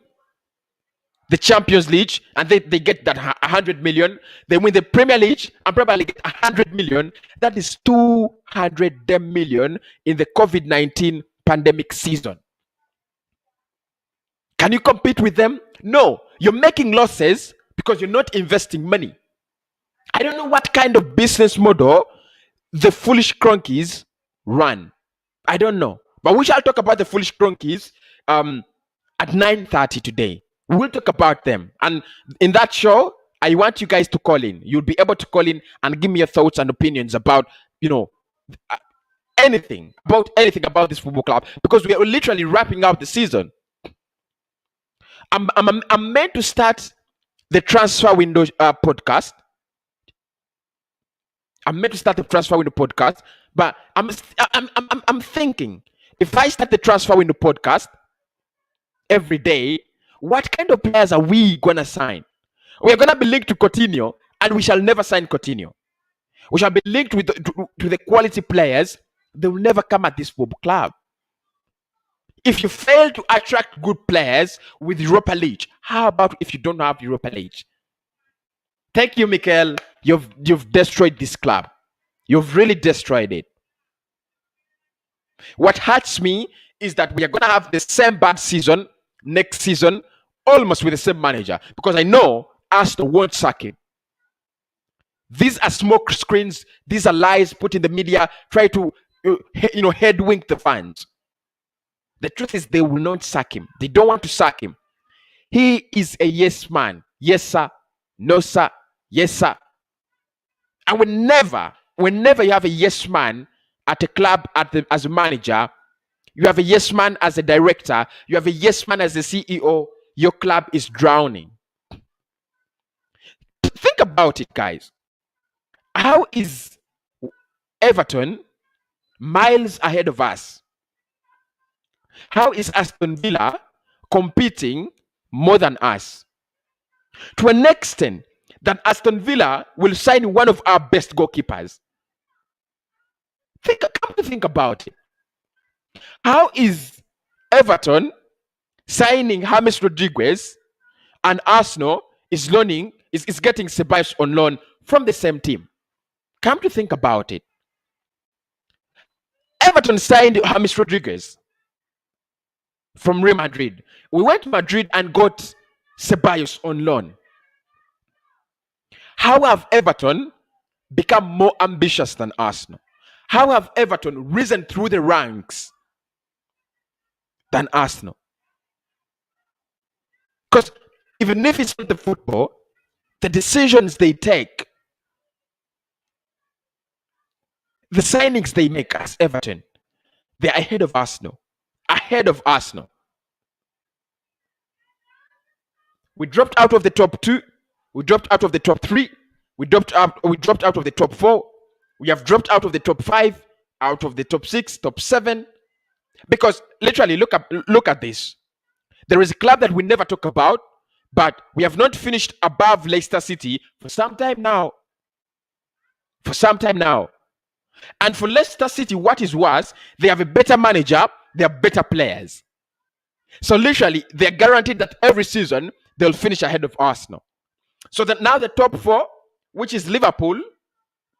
the Champions League and they get that 100 million, they win the Premier League and probably get 100 million. That is 200 million in the COVID-19 pandemic season. Can you compete with them? No, you're making losses because you're not investing money. I don't know what kind of business model the foolish Cronkies run. I don't know. But we shall talk about the foolish Cronkies at 9:30 today. We will talk about them. And in that show, I want you guys to call in. You'll be able to call in and give me your thoughts and opinions about, anything about this football club, because we are literally wrapping up the season. I'm meant to start the transfer window podcast. I'm meant to start the transfer window podcast, but I'm thinking, if I start the transfer window podcast every day, what kind of players are we gonna sign? We are gonna be linked to Coutinho, and we shall never sign Coutinho. We shall be linked to the quality players. They will never come at this football club. If you fail to attract good players with Europa League, how about if you don't have Europa League? Thank you, Mikel. You've destroyed this club. You've really destroyed it. What hurts me is that we are going to have the same bad season next season, almost with the same manager, because I know Arsenal won't sack him. These are smoke screens. These are lies put in the media, try to headwink the fans. The truth is, they will not sack him. They don't want to sack him. He is a yes man. Yes, sir. No, sir. Yes, sir. And whenever you have a yes man at a club as a manager, you have a yes man as a director, you have a yes man as a CEO, your club is drowning. Think about it, guys. How is Everton miles ahead of us? How is Aston Villa competing more than us? To an extent that Aston Villa will sign one of our best goalkeepers. Come to think about it. How is Everton signing James Rodriguez and Arsenal is getting Ceballos on loan from the same team? Come to think about it. Everton signed James Rodriguez from Real Madrid. We went to Madrid and got Ceballos on loan. How have Everton become more ambitious than Arsenal? How have Everton risen through the ranks than Arsenal? Because even if it's not the football, the decisions they take, the signings they make as Everton, they're ahead of Arsenal. Ahead of Arsenal. We dropped out of the top 2. We dropped out of the top 3. We dropped out of the top 4. We have dropped out of the top 5, out of the top 6, top 7. Because literally, look at this. There is a club that we never talk about, but we have not finished above Leicester City for some time now. For some time now. And for Leicester City, what is worse, they have a better manager, they have better players. So literally, they're guaranteed that every season, they'll finish ahead of Arsenal. So that now the top 4, which is Liverpool,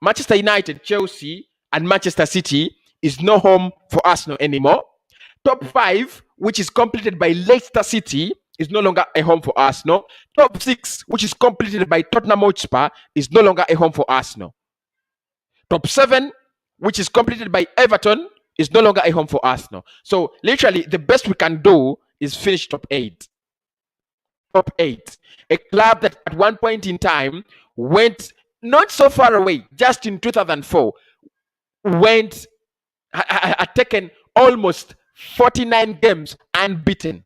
Manchester United, Chelsea, and Manchester City, is no home for Arsenal anymore. Top 5, which is completed by Leicester City, is no longer a home for Arsenal. Top 6, which is completed by Tottenham Hotspur, is no longer a home for Arsenal. Top 7, which is completed by Everton, is no longer a home for Arsenal. So literally, the best we can do is finish top 8. Top 8. A club that at one point in time went not so far away, just in 2004, had taken almost 49 games unbeaten.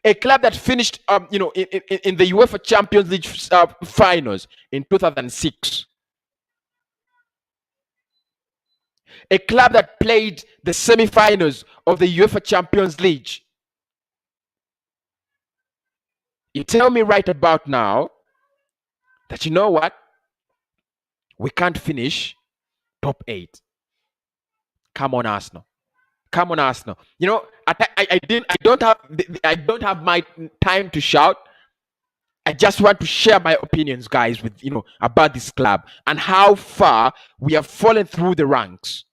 A club that finished in the UEFA Champions League finals in 2006. A club that played the semi-finals of the UEFA Champions League. You tell me right about now that you know what? We can't finish top 8. Come on, Arsenal. Come on, Arsenal. You know, I don't have my time to shout. I just want to share my opinions, guys, with about this club and how far we have fallen through the ranks.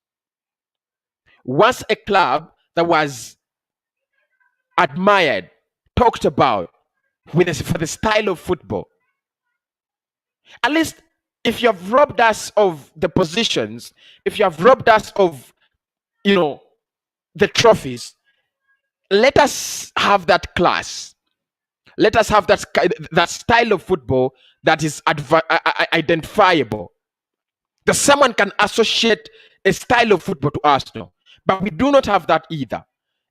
Once a club that was admired, talked about for the style of football. At least if you have robbed us of the positions, if you have robbed us of, the trophies, let us have that class. Let us have that style of football that is identifiable. That someone can associate a style of football to Arsenal. But we do not have that either.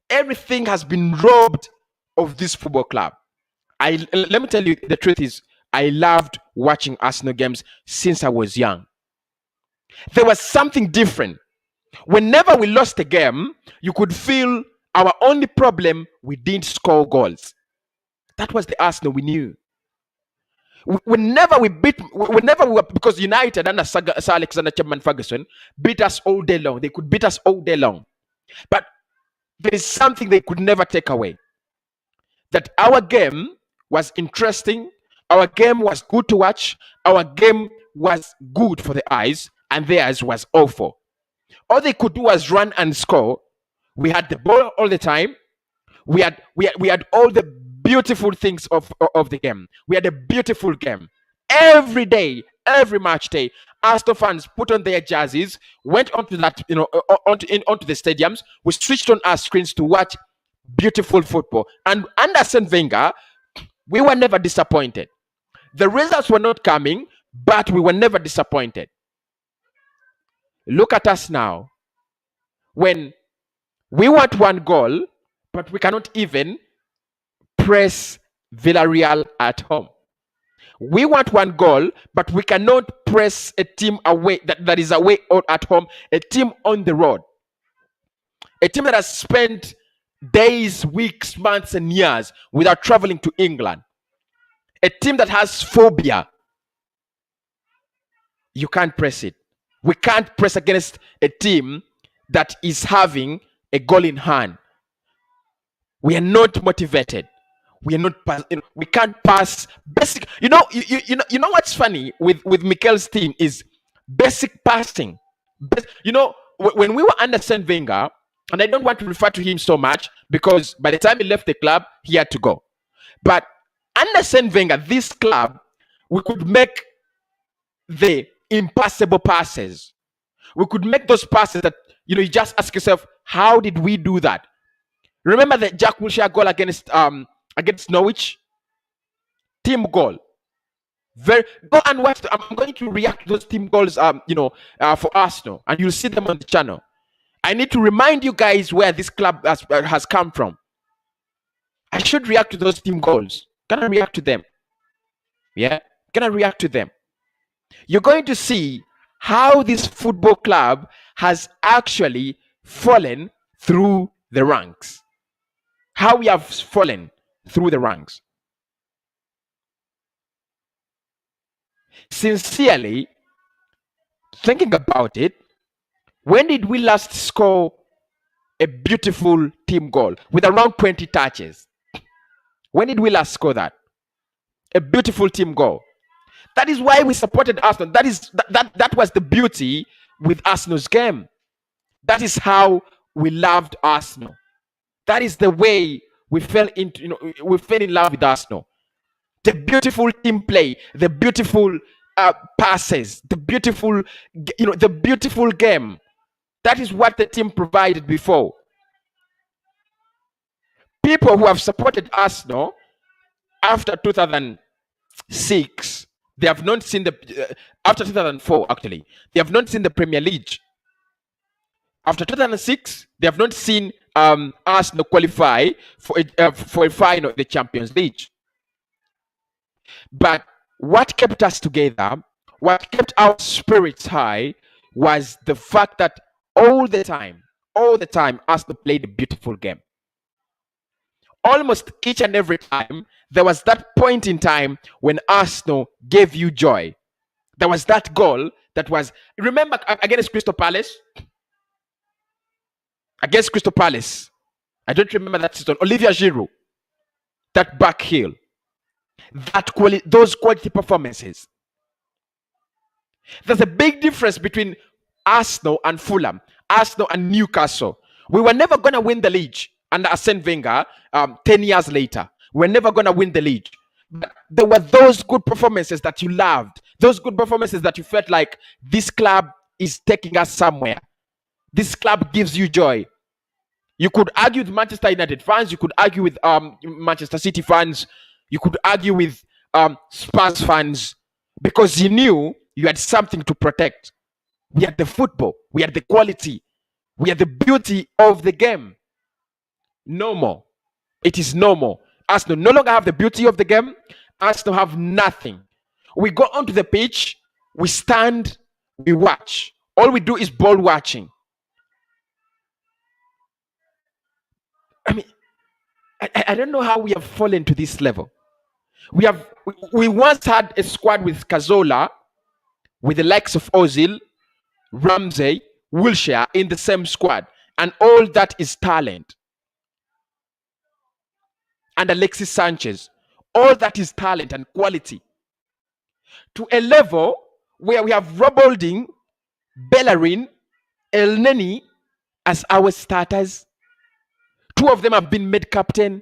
Everything has been robbed of this football club. Let me tell you, the truth is, I loved watching Arsenal games since I was young. There was something different. Whenever we lost a game, you could feel our only problem, we didn't score goals. That was the Arsenal we knew. Because United under Sir Alexander Chapman Ferguson beat us all day long. They could beat us all day long. But there is something they could never take away. That our game was interesting. Our game was good to watch. Our game was good for the eyes, and theirs was awful. All they could do was run and score. We had the ball all the time. We had all the beautiful things of the game. We had a beautiful game. Every day, every match day, Arsenal fans put on their jerseys, went onto that, onto the stadiums. We switched on our screens to watch beautiful football. And under Arsene Wenger, we were never disappointed. The results were not coming, but we were never disappointed. Look at us now. When we want one goal, but we cannot even press Villarreal at home. We want one goal, but we cannot press a team away that is away or at home, a team on the road, a team that has spent days, weeks, months, and years without traveling to England, a team that has phobia. You can't press it. We can't press against a team that is having a goal in hand. We are not motivated. We are not. We can't pass basic. You know what's funny with Mikel's team is basic passing. When we were under Saint Wenger, and I don't want to refer to him so much because by the time he left the club, he had to go. But under Saint Wenger, this club, we could make the impossible passes. We could make those passes that you just ask yourself, how did we do that? Remember the Jack Wilshere goal against Norwich? Team goal. Go and watch. I'm going to react to those team goals, for Arsenal, and you'll see them on the channel. I need to remind you guys where this club has come from. I should react to those team goals. Can I react to them? Yeah? Can I react to them? You're going to see how this football club has actually fallen through the ranks. How we have fallen through the ranks. Sincerely, thinking about it, when did we last score a beautiful team goal with around 20 touches? When did we last score that? A beautiful team goal. That is why we supported Arsenal. That was the beauty with Arsenal's game. That is how we loved Arsenal. That is the way we fell in love with Arsenal. The beautiful team play, the beautiful passes, the beautiful game. That is what the team provided before. People who have supported Arsenal after 2006, they have not seen after 2004 actually, they have not seen the Premier League. After 2006, they have not seen Arsenal qualify for a final of the Champions League. But what kept us together, what kept our spirits high, was the fact that all the time, Arsenal played a beautiful game. Almost each and every time, there was that point in time when Arsenal gave you joy. There was that goal that was, remember against Crystal Palace? Against Crystal Palace. I don't remember that season. Olivier Giroud. That back heel. Those quality performances. There's a big difference between Arsenal and Fulham, Arsenal and Newcastle. We were never going to win the league under Arsene Wenger 10 years later. We're never going to win the league. But there were those good performances that you loved. Those good performances that you felt like this club is taking us somewhere. This club gives you joy. You could argue with Manchester United fans. You could argue with Manchester City fans. You could argue with Spurs fans because you knew you had something to protect. We had the football. We had the quality. We had the beauty of the game. No more. It is no more. Arsenal no longer have the beauty of the game. Arsenal have nothing. We go onto the pitch. We stand. We watch. All we do is ball watching. I mean, I don't know how we have fallen to this level. We once had a squad with Cazorla, with the likes of Ozil, Ramsey, Wilshere in the same squad, and all that is talent. And Alexis Sanchez, all that is talent and quality. To a level where we have Rob Holding, Bellerin, Elneny as our starters. Two of them have been made captain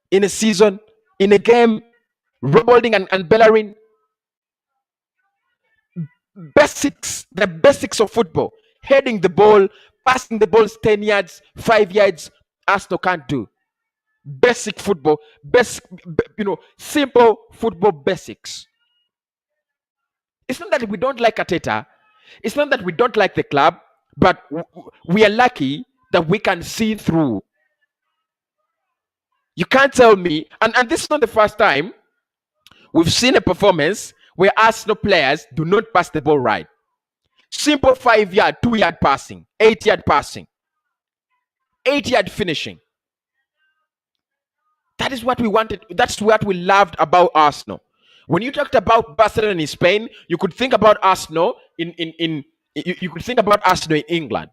in a season, in a game. Rob Holding and Bellerin. Basics, the basics of football. Heading the ball, passing the ball 10 yards, 5 yards. Arsenal can't do. Basic football, simple football basics. It's not that we don't like ARTETA. It's not that we don't like the club, but we are lucky that we can see through. You can't tell me, and this is not the first time We've seen a performance where Arsenal players do not pass the ball right. Simple 5-yard, 2-yard passing, 8-yard passing, 8-yard finishing. That is what we wanted. That's what we loved about Arsenal. When you talked about Barcelona in Spain, you could think about Arsenal you could think about Arsenal in England.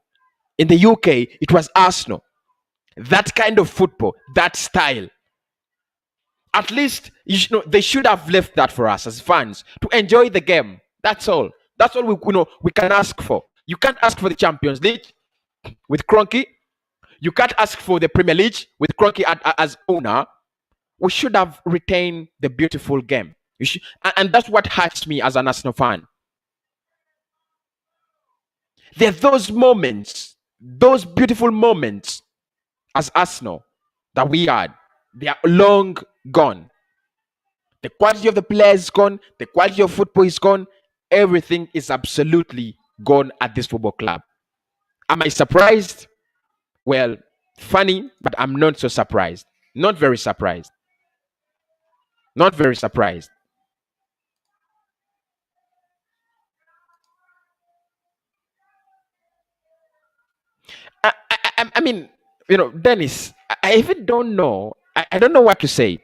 In the UK, it was Arsenal. That kind of football, that style. At least they should have left that for us as fans to enjoy the game. That's all. That's all we can ask for. You can't ask for the Champions League with Kroenke. You can't ask for the Premier League with Kroenke as owner. We should have retained the beautiful game. And that's what hurts me as an Arsenal fan. There are those moments, those beautiful moments as Arsenal that we had. They are long gone. The quality of the players is gone. The quality of football is gone. Everything is absolutely gone at this football club. Am I surprised? Well, funny, but I'm not so surprised. Not very surprised. Not very surprised. I mean, Dennis, I even don't know. I don't know what to say.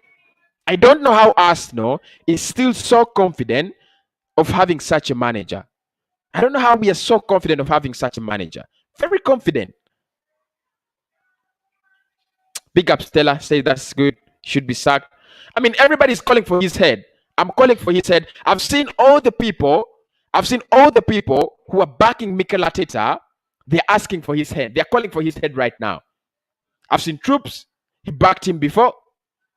I don't know how Arsenal is still so confident of having such a manager. I don't know how we are so confident of having such a manager. Very confident. Big up Stella, say that's good, should be sacked. I mean, everybody's calling for his head. I'm calling for his head. I've seen all the people who are backing Mikel Arteta. They're asking for his head. They're calling for his head right now. I've seen Troops. He backed him before.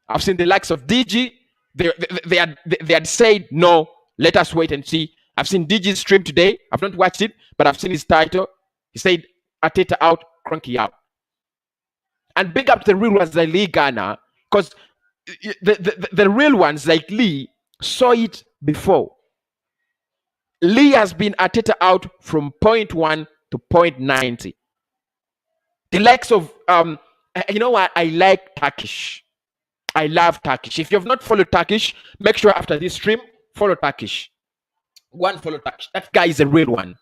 I've seen the likes of DG. They had said, no, let us wait and see. I've seen DG's stream today. I've not watched it, but I've seen his title. He said, Arteta out, Kroenke out. And big up the real ones like Lee Ghana, because the real ones like Lee saw it before. Lee has been Arteta out from 0.1 to 0.90. The likes of, you know what? I like Turkish. I love Turkish. If you have not followed Turkish, make sure after this stream, follow Turkish. Follow Turkish. That guy is a real one.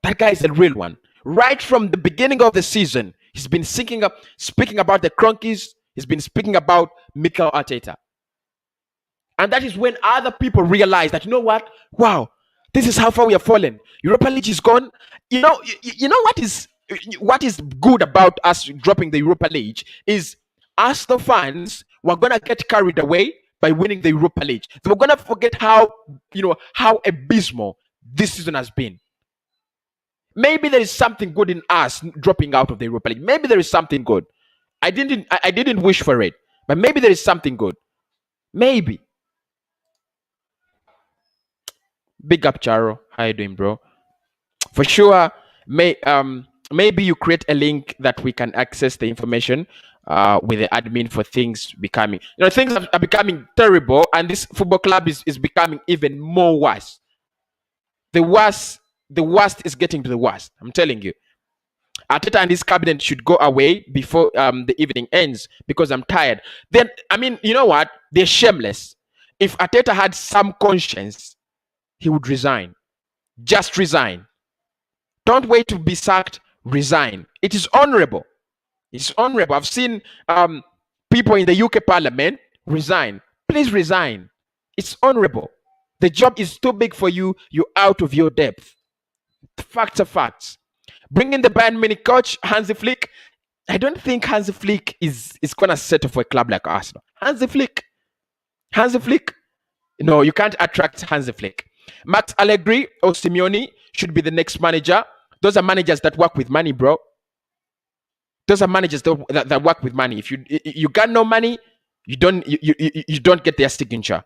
That guy is a real one. Right from the beginning of the season, he's been speaking about the Kroenkes. He's been speaking about Mikel Arteta. And that is when other people realize that, you know what? Wow, this is how far we have fallen. Europa League is gone. You know what is good about us dropping the Europa League is us, the fans, we're going to get carried away by winning the Europa League. So we're going to forget how abysmal this season has been. Maybe there is something good in us dropping out of the Europa League. Maybe there is something good. I didn't wish for it, but maybe there is something good. Maybe. Big up, Charo. How you doing, bro? For sure, maybe you create a link that we can access the information with the admin for things becoming. Things are becoming terrible, and this football club is becoming even more worse. The worst is getting to the worst. I'm telling you. Arteta and his cabinet should go away before the evening ends because I'm tired. Then, I mean, you know what? They're shameless. If Arteta had some conscience, he would resign. Just resign. Don't wait to be sacked. Resign. It is honorable. It's honorable. I've seen people in the UK Parliament resign. Please resign. It's honorable. The job is too big for you. You're out of your depth. Facts are facts. Bring in the Bayern Munich coach, Hansi Flick. I don't think Hansi Flick is going to settle for a club like Arsenal. Hansi Flick. No, you can't attract Hansi Flick. Max Allegri or Simeone should be the next manager. Those are managers that work with money, bro. Those are managers that work with money. If you got no money, you don't get their signature.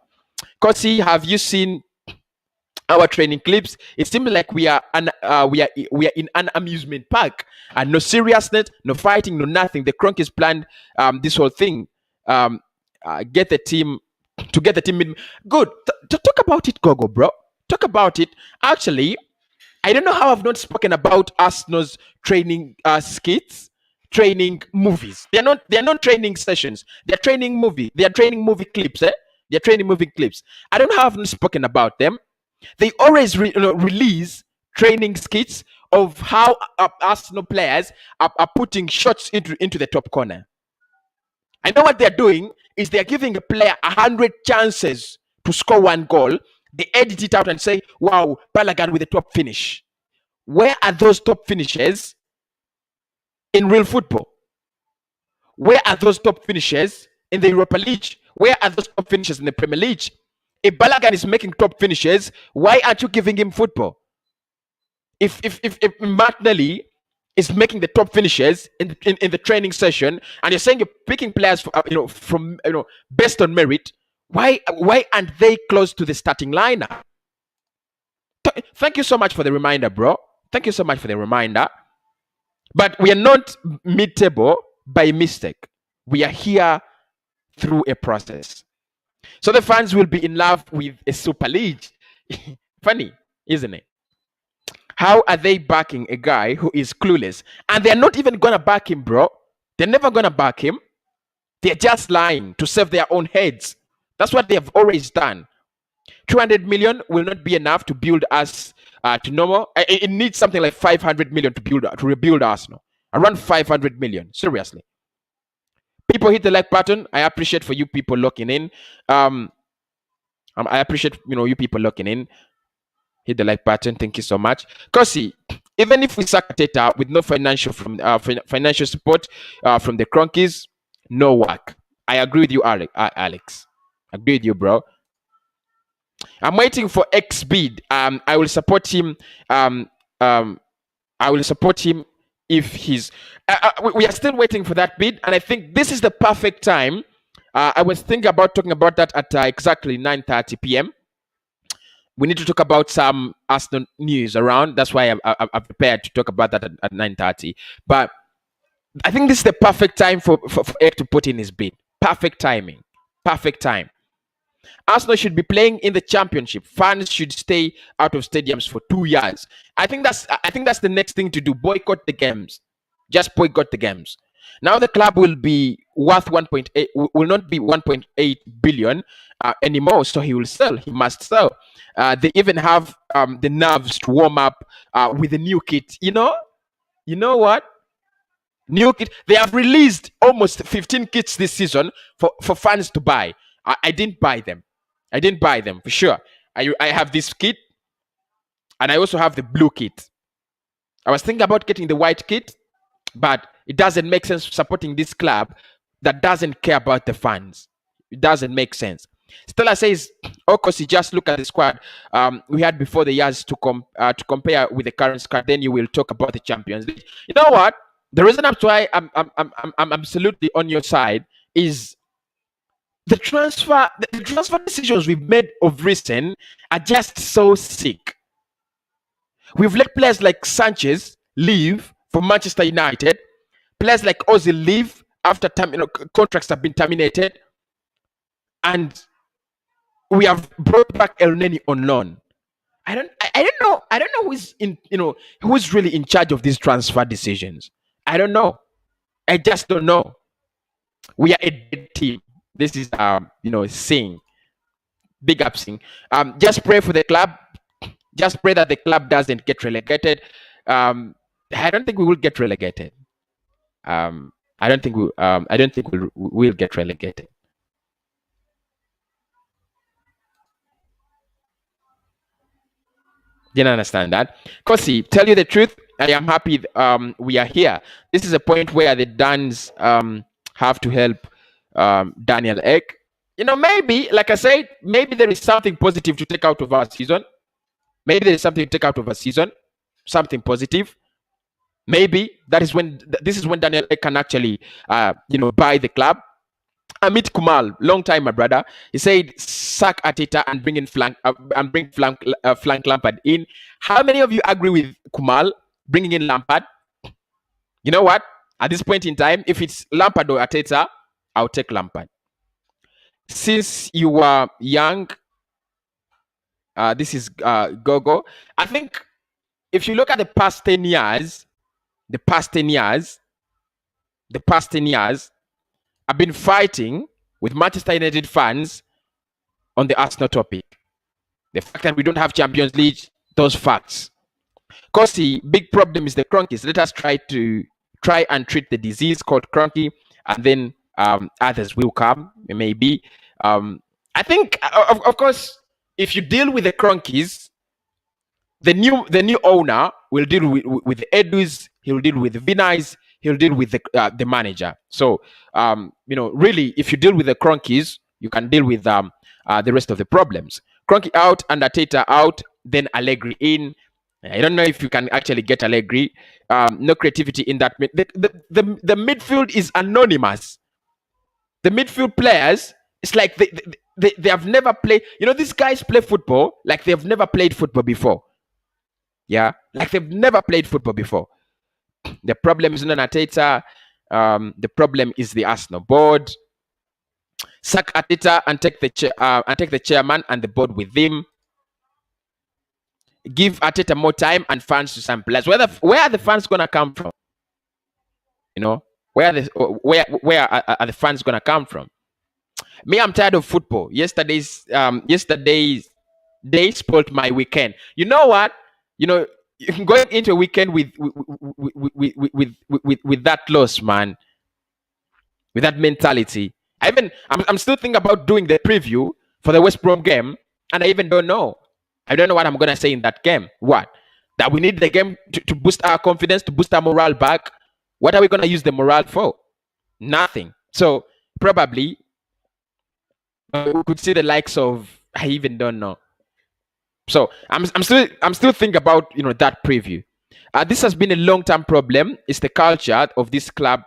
Kosi, have you seen our training clips? It seems like we are in an amusement park, and no seriousness, no fighting, no nothing. The Kroenkes planned this whole thing. Get the team. Good. Talk about it, Gogo, bro. Talk about it. Actually, I don't know how I've not spoken about Arsenal's training skits, training movies. They're not training sessions. They're training movie. They are training movie clips. They're training moving clips. I don't know how I've spoken about them. They always release training skits of how Arsenal players are putting shots into the top corner. I know what they're doing is they're giving a player 100 chances to score one goal. They edit it out and say, wow, Balogun with a top finish. Where are those top finishes in real football? Where are those top finishes in the Europa League? Where are those top finishes in the Premier League? If Balogun is making top finishes, why aren't you giving him football? If Martinelli is making the top finishes in the training session, and you're saying you're picking players for, from based on merit, why aren't they close to the starting lineup? Thank you so much for the reminder, bro. Thank you so much for the reminder. But we are not mid-table by mistake. We are here through a process. So the fans will be in love with a Super League. Funny, isn't it? How are they backing a guy who is clueless? And they're not even going to back him, bro. They're never going to back him. They're just lying to save their own heads. That's what they have always done. 200 million will not be enough to build us to normal. It needs something like 500 million to rebuild Arsenal. Around 500 million. Seriously. People hit the like button. I appreciate for you people locking in. I appreciate you people locking in. Hit the like button. Thank you so much. Because see, even if we sack ARTETA with no financial support from the Cronkies, no work. I agree with you, Alex. I agree with you, bro. I'm waiting for X bid. I will support him. I will support him if he's. We are still waiting for that bid, and I think this is the perfect time. I was thinking about talking about that at exactly 9:30 p.m. We need to talk about some Arsenal news around. That's why I'm prepared to talk about that at 9:30. But I think this is the perfect time for Ed to put in his bid. Perfect timing. Perfect time. Arsenal should be playing in the championship. Fans should stay out of stadiums for 2 years. I think that's the next thing to do. Boycott the games. Just boycott the games. Now the club will be worth 1.8. Will not be 1.8 billion anymore. So he will sell. He must sell. They even have the nerves to warm up with a new kit. You know what? New kit. They have released almost 15 kits this season for fans to buy. I didn't buy them. I didn't buy them for sure. I have this kit, and I also have the blue kit. I was thinking about getting the white kit, but it doesn't make sense supporting this club that doesn't care about the fans. It doesn't make sense. Stella says, Okosi, just look at the squad we had before the years to compare with the current squad. Then you will talk about the Champions League. You know what? The reason that's why I'm absolutely on your side is the transfer decisions we've made of recent are just so sick. We've let players like Sanchez leave for Manchester United. Players like Ozil leave after contracts have been terminated. And we have brought back El Neni on loan. I don't know who's really in charge of these transfer decisions. I don't know. I just don't know. We are a dead team. This is Sing. Big up Sing. Just pray for the club. Just pray that the club doesn't get relegated. I don't think we will get relegated. I don't think we'll get relegated. Didn't understand that. Kosi, tell you the truth, I am happy we are here. This is a point where the Dans have to help Daniel Ek. Maybe, like I said, maybe there is something positive to take out of our season. Maybe there is something to take out of our season. Something positive. Maybe this is when Daniel Ek can actually buy the club. Amit Kumal, long time, my brother. He said, sack ARTETA and bring Frank Lampard in. How many of you agree with Kumal bringing in Lampard? You know what? At this point in time, if it's Lampard or ARTETA, I'll take Lampard. Since you were young, this is Gogo. I think if you look at the past 10 years, I've been fighting with Manchester United fans on the Arsenal topic. The fact that we don't have Champions League, those facts. Because the big problem is the cronkies. Let us try and treat the disease called cronky, and then others will come, maybe. I think, of course, if you deal with the cronkies, the new owner will deal with the Edus, he'll deal with the Vinais, he'll deal with the manager. So, really, if you deal with the cronkies, you can deal with the rest of the problems. Cronky out and ARTETA out, then Allegri in. I don't know if you can actually get Allegri. No creativity in that. The midfield is anonymous. The midfield players, it's like they have never played. These guys play football like they've never played football before. Yeah, like they've never played football before. The problem is not ARTETA. The problem is the Arsenal board. Sack ARTETA and take the chairman and the board with him. Give ARTETA more time and fans to some players. Where are the fans gonna come from? Where are the fans gonna come from? Me, I'm tired of football. Yesterday's day spoiled my weekend. You know what? Going into a weekend with that loss, man, with that mentality. I'm still thinking about doing the preview for the West Brom game, and I even don't know. I don't know what I'm gonna say in that game. What? That we need the game to boost our confidence, to boost our morale back. What are we gonna use the morale for? Nothing. So probably we could see the likes of, I even don't know. So I'm still thinking about that preview. This has been a long-term problem. It's the culture of this club.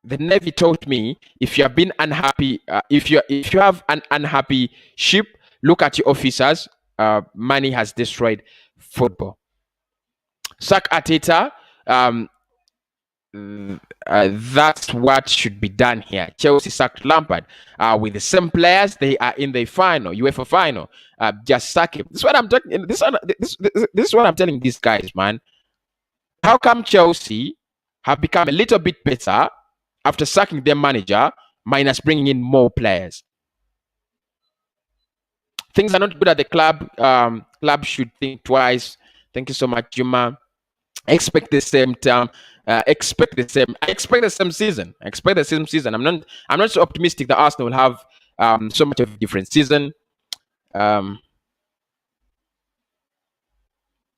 The Navy taught me, if you have been unhappy, if you have an unhappy ship, look at your officers. Money has destroyed football. Sack ARTETA. That's what should be done here. Chelsea sacked Lampard with the same players. They are in the final, UEFA final. Just sack him. This is what I'm talking. This is what I'm telling these guys, man. How come Chelsea have become a little bit better after sacking their manager, minus bringing in more players? Things are not good at the club. Club should think twice. Thank you so much, Juma. Expect the same term. I expect the same season. I'm not so optimistic that Arsenal will have so much of a different season.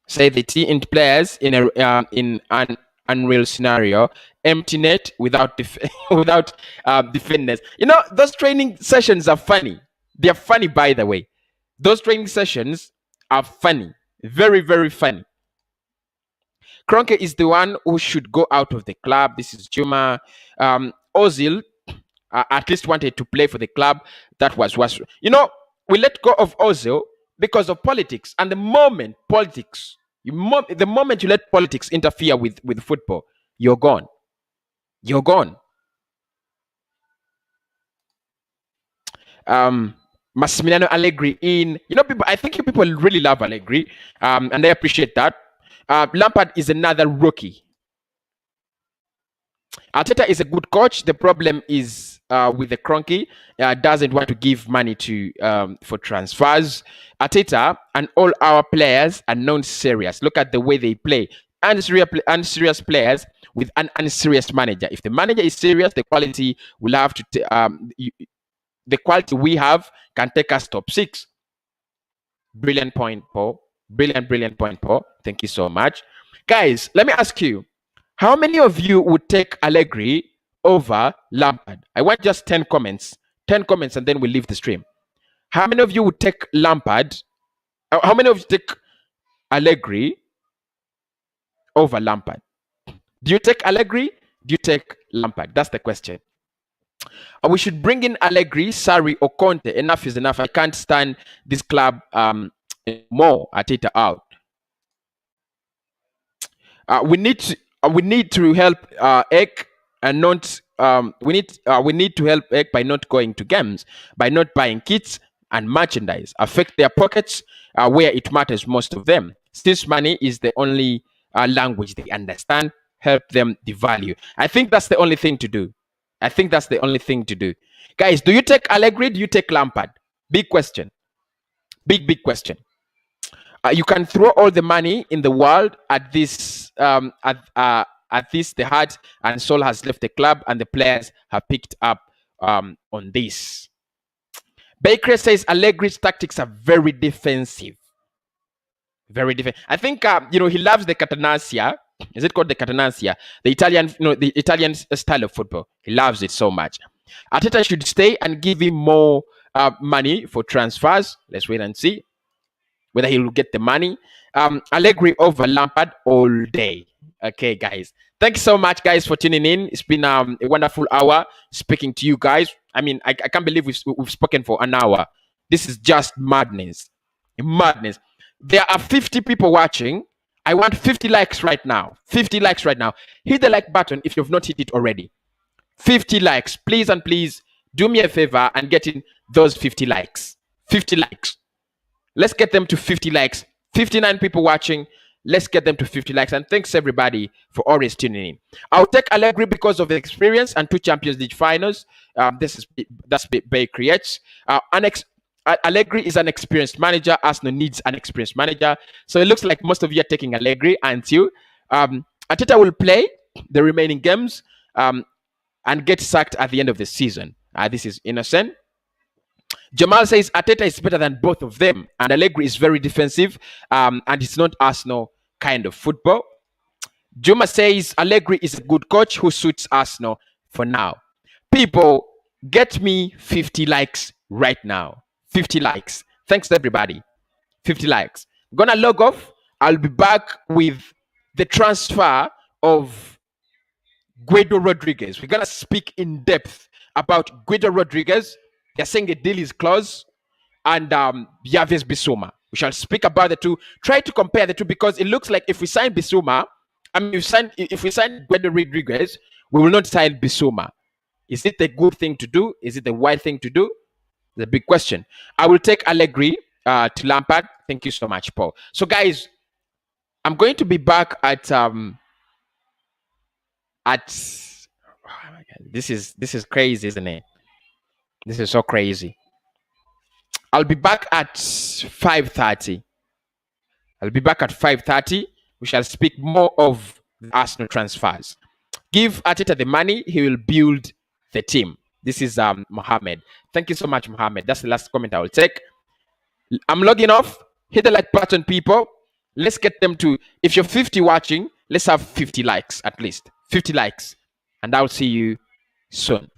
Say the team players in an unreal scenario, empty net without defenders. Those training sessions are funny. They are funny, by the way. Those training sessions are funny, very, very funny. Kroenke is the one who should go out of the club. This is Juma. Ozil at least wanted to play for the club. That was we let go of Ozil because of politics. And the moment you let politics interfere with football, you're gone. You're gone. Massimiliano Allegri in. I think people really love Allegri, and they appreciate that. Lampard is another rookie. ARTETA is a good coach. The problem is with the Kroenke, doesn't want to give money for transfers. ARTETA and all our players are non-serious. Look at the way they play. Unserious players with an unserious manager. If the manager is serious, the quality will have to. The quality we have can take us top 6. Brilliant point, Paul. Brilliant point, Paul. Thank you so much. Guys, let me ask you, how many of you would take Allegri over Lampard? I want just 10 comments. 10 comments and then we'll leave the stream. How many of you would take Lampard? How many of you take Allegri over Lampard? Do you take Allegri? Do you take Lampard? That's the question. We should bring in Allegri, Sarri, or Conte. Enough is enough. I can't stand this club more. ARTETA out. We need to help Ek and not. We need to help Ek by not going to games, by not buying kits and merchandise. Affect their pockets where it matters most of them. Since money is the only language they understand, help them devalue. I think that's the only thing to do. I think that's the only thing to do. Guys, do you take Allegri? Do you take Lampard? Big question. Big question. You can throw all the money in the world at this, the heart and soul has left the club, and the players have picked up on this. Baker says Allegri's tactics are very defensive. Very defensive. I think he loves the catenaccia. Is it called the catenaccia? The Italian style of football. He loves it so much. Arteta should stay and give him more money for transfers. Let's wait and see whether he will get the money. Allegri over Lampard all day. Okay, guys. Thank you so much, guys, for tuning in. It's been a wonderful hour speaking to you guys. I mean, I can't believe we've spoken for an hour. This is just madness. Madness. There are 50 people watching. I want 50 likes right now. 50 likes right now. Hit the like button if you've not hit it already. 50 likes. Please and please do me a favor and get in those 50 likes. 50 likes. Let's get them to 50 likes. 59 people watching. Let's get them to 50 likes. And thanks everybody for always tuning in. I'll take Allegri because of the experience and 2 Champions League finals. That's Bay creates. Allegri is an experienced manager. Arsenal needs an experienced manager. So it looks like most of you are taking Allegri, aren't you? Arteta will play the remaining games and get sacked at the end of the season. This is innocent. Jamal says Arteta is better than both of them, and Allegri is very defensive, and it's not Arsenal kind of football. Juma says Allegri is a good coach who suits Arsenal for now. People, get me 50 likes right now. 50 likes. Thanks everybody. 50 likes. I'm gonna log off. I'll be back with the transfer of Guido Rodriguez. We're gonna speak in depth about Guido Rodriguez. They're saying the deal is closed, and Yves Bissouma. We shall speak about the two. Try to compare the two, because it looks like if we sign Bissouma, if we sign Guido Rodriguez, we will not sign Bissouma. Is it the good thing to do? Is it the right thing to do? The big question. I will take Allegri to Lampard. Thank you so much, Paul. So, guys, I'm going to be back at oh my God, this is crazy, isn't it? This is so crazy. I'll be back at 5:30. I'll be back at 5:30. We shall speak more of the Arsenal transfers. Give Arteta the money, he will build the team. This is Mohammed. Thank you so much, Mohammed. That's the last comment I will take. I'm logging off. Hit the like button, people. Let's get them to, if you're 50 watching, let's have 50 likes at least. 50 likes. And I'll see you soon.